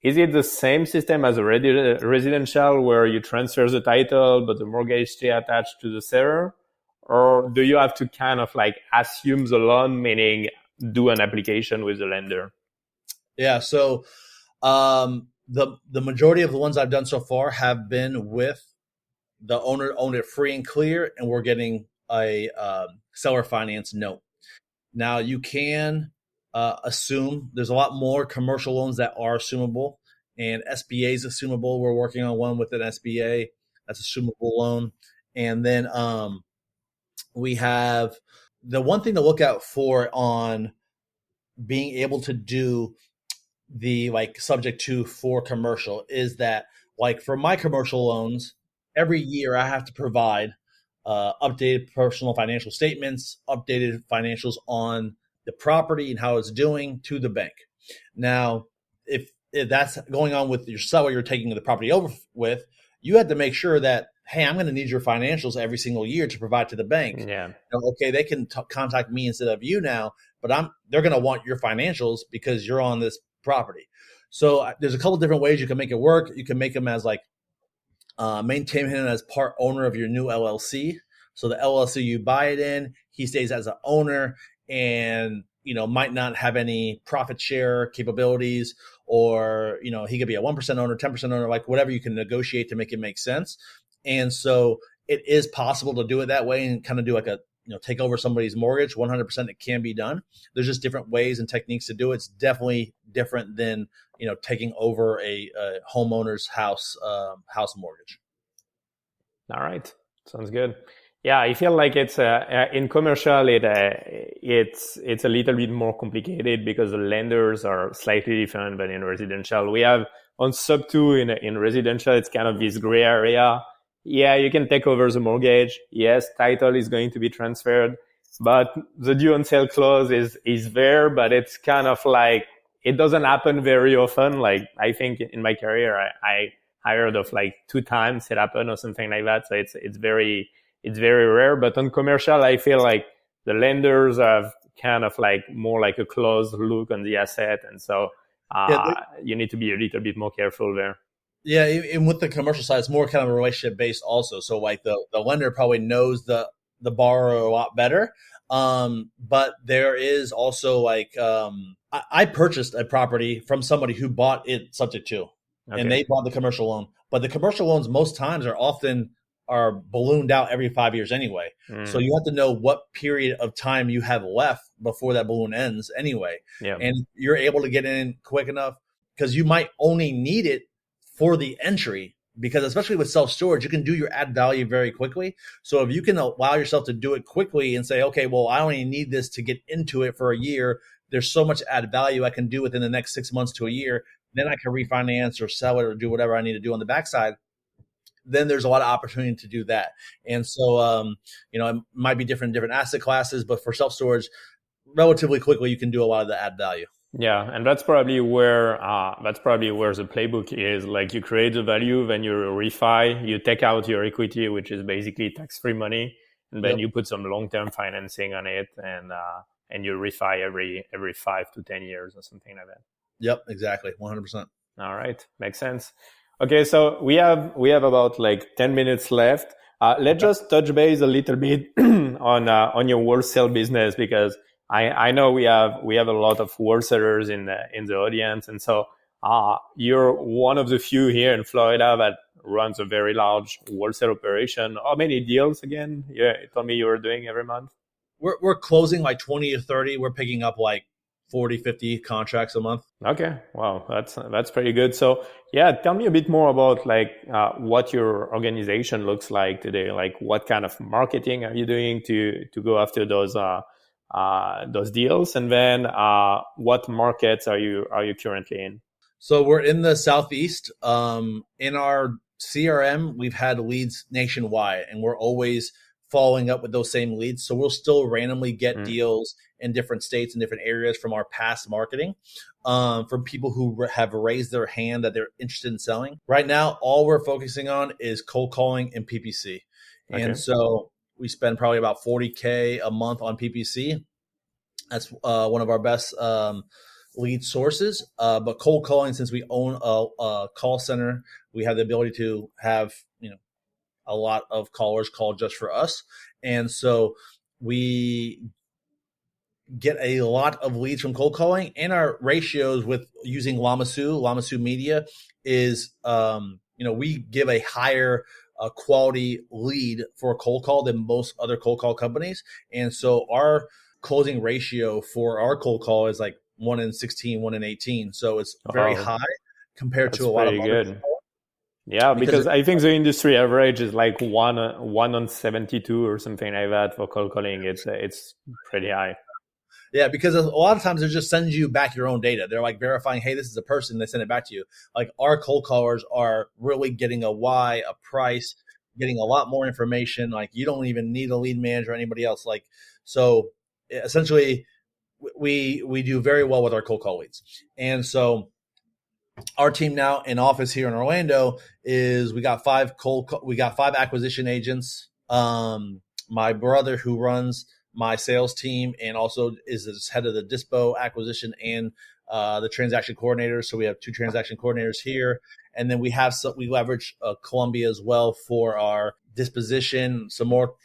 is it the same system as a residential where you transfer the title, but the mortgage stay attached to the seller? Or do you have to kind of assume the loan, meaning do an application with the lender? Yeah. So the majority of the ones I've done so far have been with the owner owned it free and clear, and we're getting a seller finance note. Now you can assume there's a lot more commercial loans that are assumable, and SBA is assumable. We're working on one with an SBA that's assumable loan. And then we have the one thing to look out for on being able to do the subject to for commercial is that for my commercial loans, every year I have to provide updated personal financial statements, updated financials on the property and how it's doing to the bank. Now, if that's going on with your seller you're taking the property over with, you have to make sure that, hey, I'm going to need your financials every single year to provide to the bank. Yeah. Okay, they can contact me instead of you now, but they're going to want your financials because you're on this property. So there's a couple different ways you can make it work. You can make them as maintain him as part owner of your new LLC. So the LLC you buy it in, he stays as an owner and, might not have any profit share capabilities, or, he could be a 1% owner, 10% owner, whatever you can negotiate to make it make sense. And so it is possible to do it that way and kind of do take over somebody's mortgage. 100% it can be done. There's just different ways and techniques to do it. It's definitely different than, taking over a homeowner's house mortgage. All right. Sounds good. Yeah, I feel like it's in commercial it's a little bit more complicated because the lenders are slightly different than in residential. We have on sub-2 in residential, it's kind of this gray area. Yeah, you can take over the mortgage. Yes, title is going to be transferred, but the due on sale clause is there, but it's kind of it doesn't happen very often. I think in my career, I heard of 2 times it happened or something like that. So it's very rare. But on commercial, I feel like the lenders have kind of like more like a closed look on the asset. And so you need to be a little bit more careful there. Yeah, and with the commercial side, it's more kind of a relationship based also. So like the lender probably knows the borrower a lot better. But there is also like I purchased a property from somebody who bought it subject to, and they bought the commercial loan. But the commercial loans most times are ballooned out every 5 years anyway. So you have to know what period of time you have left before that balloon ends anyway. Yeah. And you're able to get in quick enough because you might only need it for the entry, because especially with self-storage, you can do your add value very quickly. So if you can allow yourself to do it quickly and say, okay, well, I only need this to get into it for a year. There's so much add value I can do within the next 6 months to a year. Then I can refinance or sell it or do whatever I need to do on the backside. Then there's a lot of opportunity to do that. And so, it might be different asset classes, but for self-storage, relatively quickly, you can do a lot of the add value. Yeah, and that's probably where the playbook is. Like, you create the value, then you refi, you take out your equity, which is basically tax-free money, and then you put some long-term financing on it, and you refi every 5 to 10 years or something like that. Yep, exactly, 100%. All right, makes sense. Okay, so we have about like 10 minutes left. Let's just touch base a little bit on your wholesale business, because I know we have a lot of wholesalers in the audience, and so you're one of the few here in Florida that runs a very large wholesale operation. How many deals again? Yeah, you told me you were doing every month. We're closing like 20 to 30. We're picking up like 40, 50 contracts a month. Okay, wow, that's pretty good. So yeah, tell me a bit more about like what your organization looks like today. Like, what kind of marketing are you doing to go after those deals, and then what markets are you currently in? So we're in the Southeast. In our CRM, we've had leads nationwide, and we're always following up with those same leads. So we'll still randomly get deals in different states and different areas from our past marketing, from people who have raised their hand that they're interested in selling. Right now, all we're focusing on is cold calling and PPC. And so we spend probably about $40K a month on PPC. That's one of our best lead sources. But cold calling, since we own a call center, we have the ability to have a lot of callers call just for us. And so we get a lot of leads from cold calling, and our ratios with using Lamasu Media is, we give a higher quality lead for a cold call than most other cold call companies. And so our closing ratio for our cold call is like 1 in 16, 1 in 18. So it's very high compared to a lot of other good. Yeah, because I think the industry average is like 1 on 72 or something like that for cold calling. It's pretty high. Yeah, because a lot of times they're just sending you back your own data. They're like verifying, hey, this is a person. They send it back to you. Like, our cold callers are really getting a why, a price, getting a lot more information. Like, you don't even need a lead manager or anybody else. Like, so essentially we do very well with our cold call leads. And so our team now in office here in Orlando is we got 5 acquisition agents. My brother, who runs my sales team and also is head of the dispo acquisition and the transaction coordinators. So we have 2 transaction coordinators here. And then we leverage Columbia as well for our disposition, some more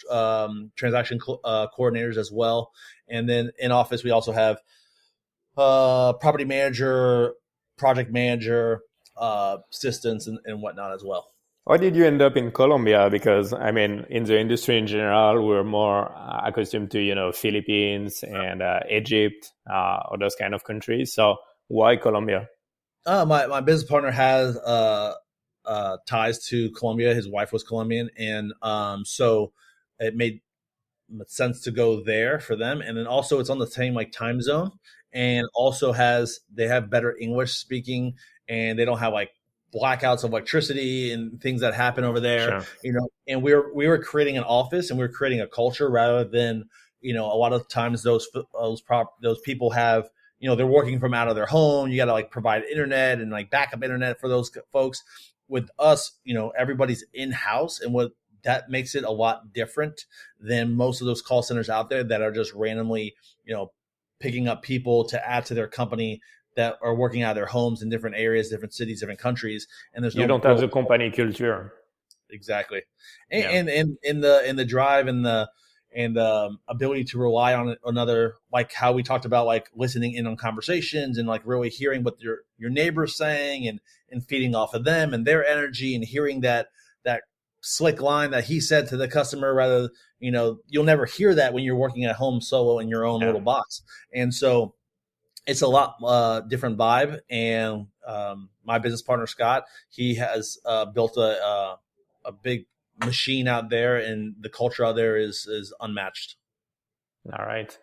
transaction coordinators as well. And then in office, we also have property manager, project manager, assistants, and whatnot as well. Why did you end up in Colombia? Because, I mean, in the industry in general, we're more accustomed to, Philippines and Egypt or those kind of countries. So why Colombia? My business partner has ties to Colombia. His wife was Colombian. And so it made sense to go there for them. And then also it's on the same time zone, and also they have better English speaking, and they don't have blackouts of electricity and things that happen over there. Sure. And we were creating an office, and we were creating a culture rather than, a lot of times those people have, they're working from out of their home. You got to provide internet and backup internet for those folks. With us, everybody's in-house, and what that makes it a lot different than most of those call centers out there that are just randomly, picking up people to add to their company that are working out of their homes in different areas, different cities, different countries, and there's You don't have the company culture. Exactly, and in the drive and the ability to rely on another, like how we talked about, like listening in on conversations and like really hearing what your neighbor's saying and feeding off of them and their energy and hearing that slick line that he said to the customer. Rather, you'll never hear that when you're working at home solo in your own little box, and so it's a lot different vibe. And my business partner Scott, he has built a big machine out there, and the culture out there is unmatched. All right.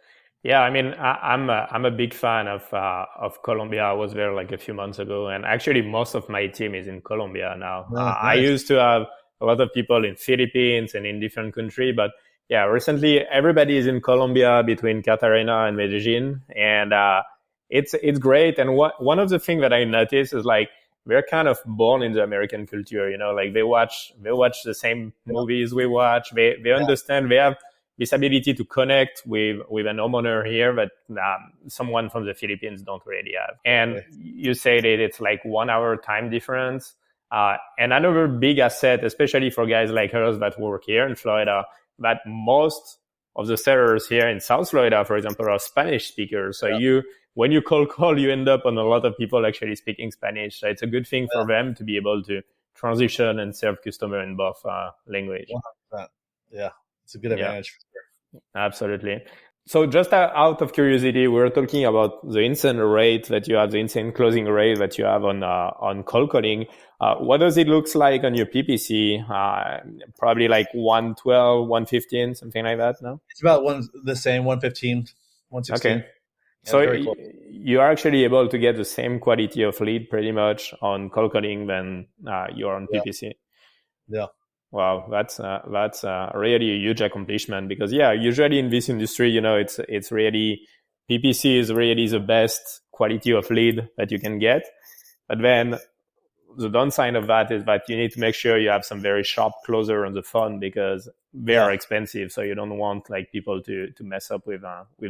Yeah, I mean, I'm a big fan of Colombia. I was there like a few months ago, and actually most of my team is in Colombia now. Nice. I used to have a lot of people in Philippines and in different countries, but yeah, recently everybody is in Colombia between Cartagena and Medellin, and it's great. And one of the things that I noticed is like we're kind of born in the American culture, like they watch the same movies we watch. They understand, they have this ability to connect with an homeowner here that someone from the Philippines don't really have. And you say that it's like 1 hour time difference. And another big asset, especially for guys like us that work here in Florida, that most of the sellers here in South Florida, for example, are Spanish speakers. So when you call, you end up on a lot of people actually speaking Spanish. So it's a good thing for them to be able to transition and serve customer in both language. 100%. Yeah, it's a good advantage. For sure. Absolutely. So just out of curiosity, we're talking about the insane rate that you have, the insane closing rate that you have on cold calling. What does it look like on your PPC? Probably like 112, 115, something like that, no? It's about the same, 115, 116. Okay. So you are actually able to get the same quality of lead pretty much on cold calling than you're on PPC. Yeah. Wow, that's really a huge accomplishment, because usually in this industry, it's really PPC is really the best quality of lead that you can get. But then the downside of that is that you need to make sure you have some very sharp closer on the phone, because they are expensive. So you don't want like people to mess up with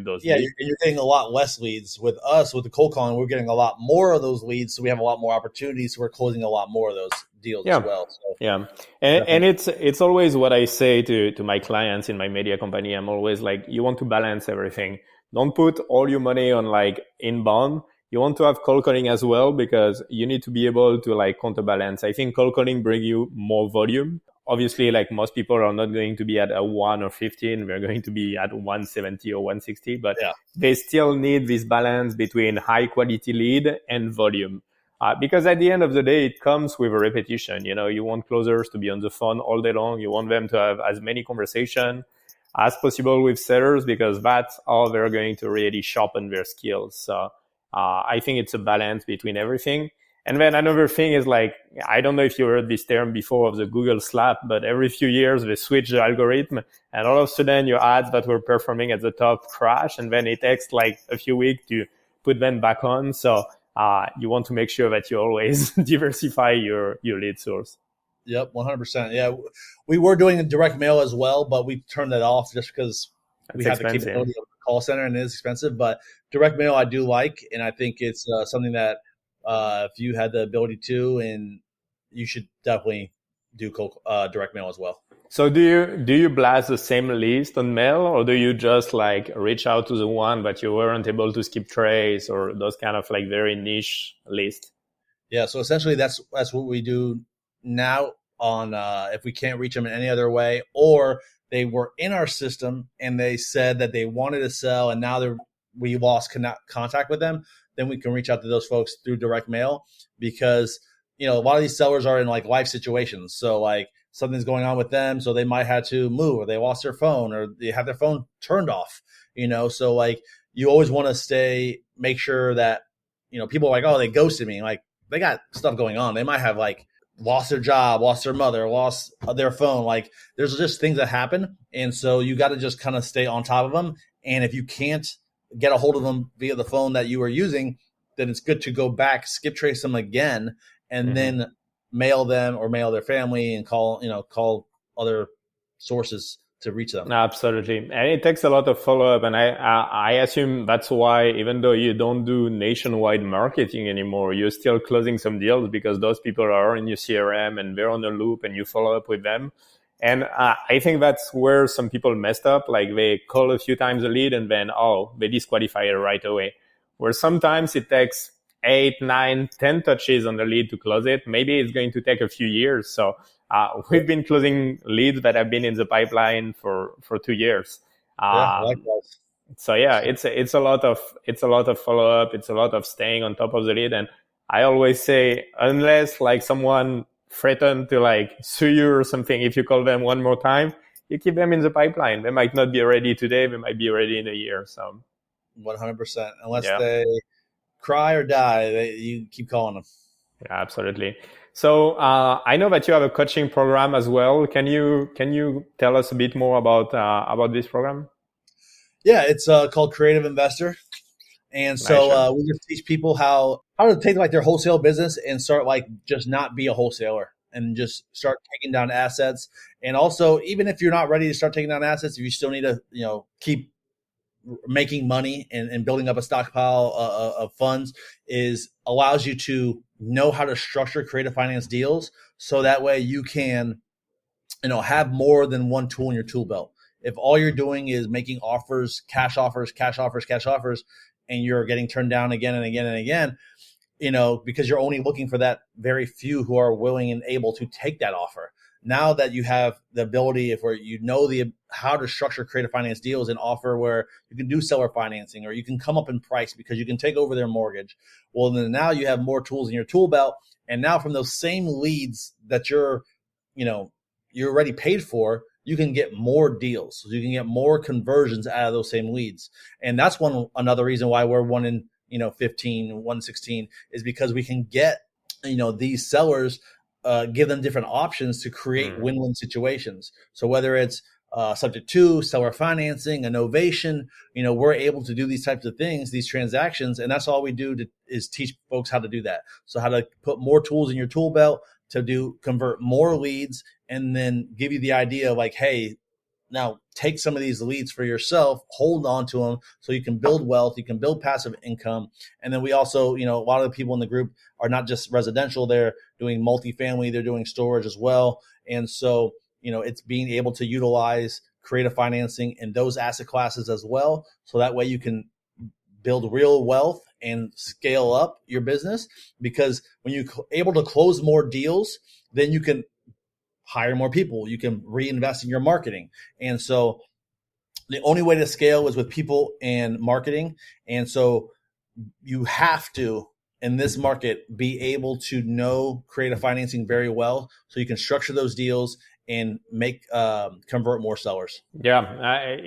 those. Yeah, leads. you're getting a lot less leads. With us, with the cold calling, we're getting a lot more of those leads. So we have a lot more opportunities. So we're closing a lot more of those deals as well. So, and it's always what I say to my clients in my media company. I'm always like, you want to balance everything. Don't put all your money on like inbound. You want to have cold calling as well, because you need to be able to like counterbalance. I think cold calling bring you more volume. Obviously, like most people are not going to be at a 1 or 15. We're going to be at 170 or 160, but they still need this balance between high quality lead and volume. Because at the end of the day, it comes with a repetition. You want closers to be on the phone all day long. You want them to have as many conversations as possible with sellers, because that's how they're going to really sharpen their skills. So I think it's a balance between everything. And then another thing is like, I don't know if you heard this term before of the Google slap, but every few years they switch the algorithm, and all of a sudden your ads that were performing at the top crash, and then it takes like a few weeks to put them back on. So you want to make sure that you always diversify your lead source. Yep, 100%. Yeah, we were doing direct mail as well, but we turned that off just because we have the capability of the call center, and it is expensive. But direct mail I do like, and I think it's something that if you had the ability to, and you should definitely do direct mail as well. So do you blast the same list on mail, or do you just like reach out to the one but you weren't able to skip trace, or those kind of like very niche list? Yeah, so essentially that's what we do now on if we can't reach them in any other way, or they were in our system and they said that they wanted to sell and now we lost contact with them, then we can reach out to those folks through direct mail, because a lot of these sellers are in like life situations. So like something's going on with them, so they might have to move, or they lost their phone, or they have their phone turned off. So like you always want to make sure that people are like, oh, they ghosted me. Like they got stuff going on. They might have like lost their job, lost their mother, lost their phone. Like there's just things that happen. And so you got to just kind of stay on top of them. And if you can't get a hold of them via the phone that you were using, then it's good to go back, skip trace them again, and then mail them or mail their family and call other sources to reach them. Absolutely. And it takes a lot of follow-up. And I assume that's why, even though you don't do nationwide marketing anymore, you're still closing some deals because those people are in your CRM and they're on the loop and you follow up with them. And I think that's where some people messed up. Like they call a few times a lead and then, they disqualify it right away. Where sometimes it takes 8, 9, 10 touches on the lead to close it. Maybe it's going to take a few years. So we've been closing leads that have been in the pipeline for 2 years. Likewise. So yeah, it's a lot of follow up. It's a lot of staying on top of the lead. And I always say, unless like someone threatened to like sue you or something, if you call them one more time, you keep them in the pipeline. They might not be ready today. They might be ready in a year. So 100%. Unless they cry or die, you keep calling them. Yeah, absolutely. So I know that you have a coaching program as well. Can you tell us a bit more about this program? Yeah, it's called Creative Investor, and so we just teach people how to take like their wholesale business and start like just not be a wholesaler and just start taking down assets. And also, even if you're not ready to start taking down assets, if you still need to keep making money and building up a stockpile of funds, allows you to know how to structure creative finance deals, so that way you can have more than one tool in your tool belt. If all you're doing is making offers, cash offers, and you're getting turned down again and again and again, because you're only looking for that very few who are willing and able to take that offer. Now that you have the ability, how to structure creative finance deals and offer where you can do seller financing, or you can come up in price because you can take over their mortgage. Well, then now you have more tools in your tool belt. And now from those same leads that you're already paid for, you can get more deals. So you can get more conversions out of those same leads. And that's another reason why we're 1 in 15, 1 in 16, is because we can get these sellers, give them different options to create win-win situations. So whether it's subject to seller financing, innovation, we're able to do these types of things, these transactions, and that's all we do is teach folks how to do that. So how to put more tools in your tool belt to convert more leads, and then give you the idea of like, hey, now take some of these leads for yourself, hold on to them so you can build wealth, you can build passive income. And then we also, a lot of the people in the group are not just residential, they're doing multifamily, they're doing storage as well. And so, it's being able to utilize creative financing in those asset classes as well. So that way you can build real wealth and scale up your business, because when you're able to close more deals, then you can hire more people, you can reinvest in your marketing. And so the only way to scale is with people and marketing. And so you have to, in this market, be able to know creative financing very well so you can structure those deals and convert more sellers. Yeah, I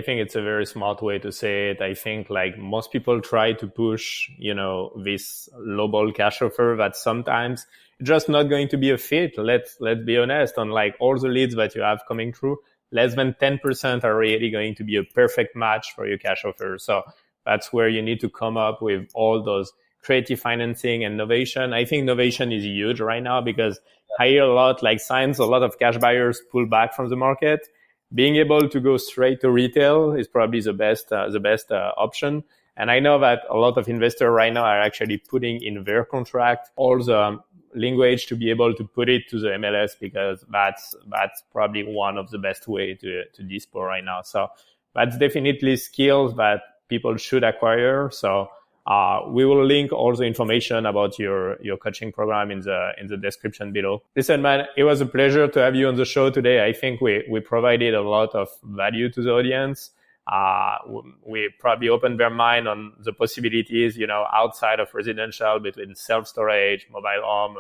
think it's a very smart way to say it. I think like most people try to push, this lowball cash offer that sometimes it's just not going to be a fit. Let's be honest. On like all the leads that you have coming through, less than 10% are really going to be a perfect match for your cash offer. So that's where you need to come up with all those creative financing and innovation. I think innovation is huge right now because I hear a lot like signs, a lot of cash buyers pull back from the market. Being able to go straight to retail is probably the best option. And I know that a lot of investors right now are actually putting in their contract all the language to be able to put it to the MLS, because that's probably one of the best way to dispo right now. So that's definitely skills that people should acquire. So we will link all the information about your coaching program in the description below. Listen, man, it was a pleasure to have you on the show today. I think we provided a lot of value to the audience. We probably opened their mind on the possibilities, outside of residential, between self-storage, mobile home,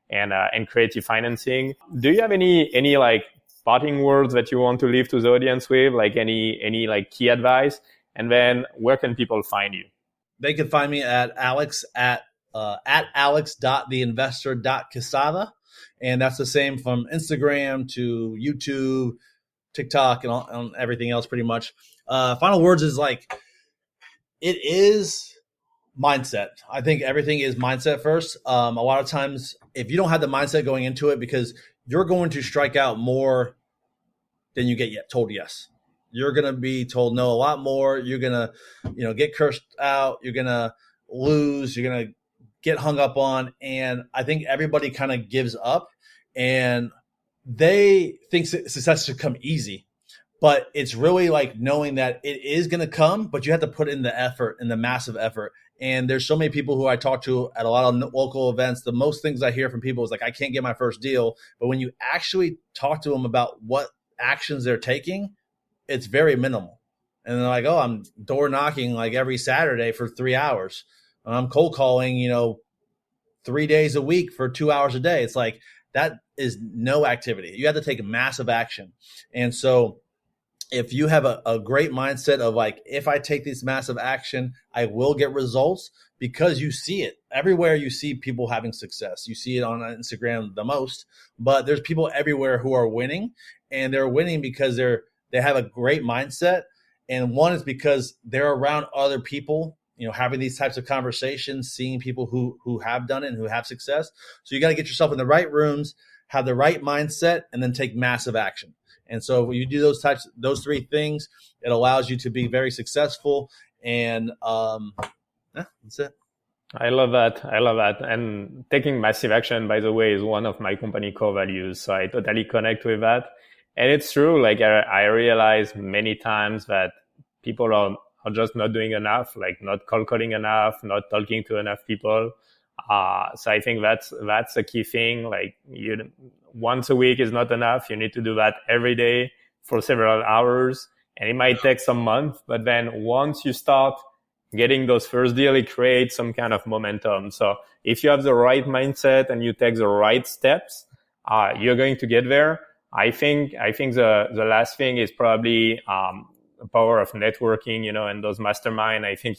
and creative financing. Do you have any like parting words that you want to leave to the audience with, like any like key advice? And then where can people find you? They can find me at Alex at alex.theinvestor.quezada. And that's the same from Instagram to YouTube, TikTok, and everything else pretty much. Final words is like, it is mindset. I think everything is mindset first. A lot of times, if you don't have the mindset going into it, because you're going to strike out more then you get told yes. You're going to be told no a lot more. You're going to, get cursed out. You're going to lose. You're going to get hung up on. And I think everybody kind of gives up, and they think success should come easy. But it's really like knowing that it is going to come, but you have to put in the effort and the massive effort. And there's so many people who I talk to at a lot of local events. The most things I hear from people is like, I can't get my first deal. But when you actually talk to them about what actions they're taking, it's very minimal. And they're like, oh, I'm door knocking like every Saturday for 3 hours. I'm cold calling, 3 days a week for 2 hours a day. It's like, that is no activity. You have to take massive action. And so if you have a great mindset of like, if I take this massive action, I will get results, because you see it everywhere. You see people having success. You see it on Instagram the most, but there's people everywhere who are winning, and they're winning because they have a great mindset. And one is because they're around other people, having these types of conversations, seeing people who have done it and who have success. So you got to get yourself in the right rooms, have the right mindset, and then take massive action. And so when you do those three things, it allows you to be very successful. And that's it. I love that. And taking massive action, by the way, is one of my company core values. So I totally connect with that. And it's true. Like I realize many times that people are just not doing enough, like not cold calling enough, not talking to enough people. So I think that's a key thing. Like once a week is not enough. You need to do that every day for several hours, and it might take some months. But then once you start getting those first deals, it creates some kind of momentum. So if you have the right mindset and you take the right steps, you're going to get there. I think the last thing is probably the power of networking, and those mastermind. I think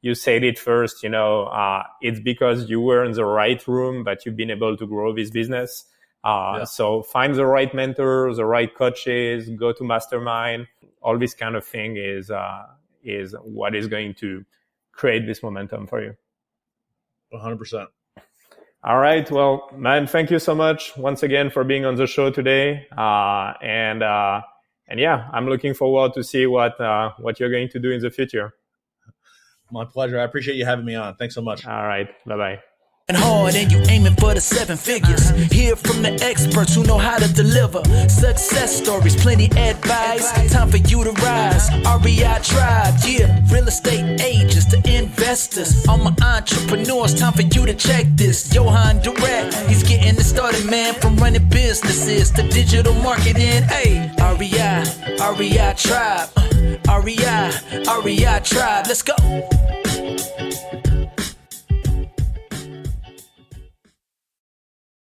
you said it first, it's because you were in the right room that you've been able to grow this business. So find the right mentors, the right coaches, go to mastermind. All this kind of thing is what is going to create this momentum for you. 100%. All right. Well, man, thank you so much once again for being on the show today. And yeah, I'm looking forward to see what you're going to do in the future. My pleasure. I appreciate you having me on. Thanks so much. All right. Bye-bye. And hard, and you aiming for the 7 figures. Hear from the experts who know how to deliver success stories, plenty advice. Time for you to rise. REI Tribe, yeah. Real estate agents to investors. All my entrepreneurs, time for you to check this. Johan Direct, he's getting it started, man. From running businesses to digital marketing. Hey, REI Tribe. REI Tribe. Let's go.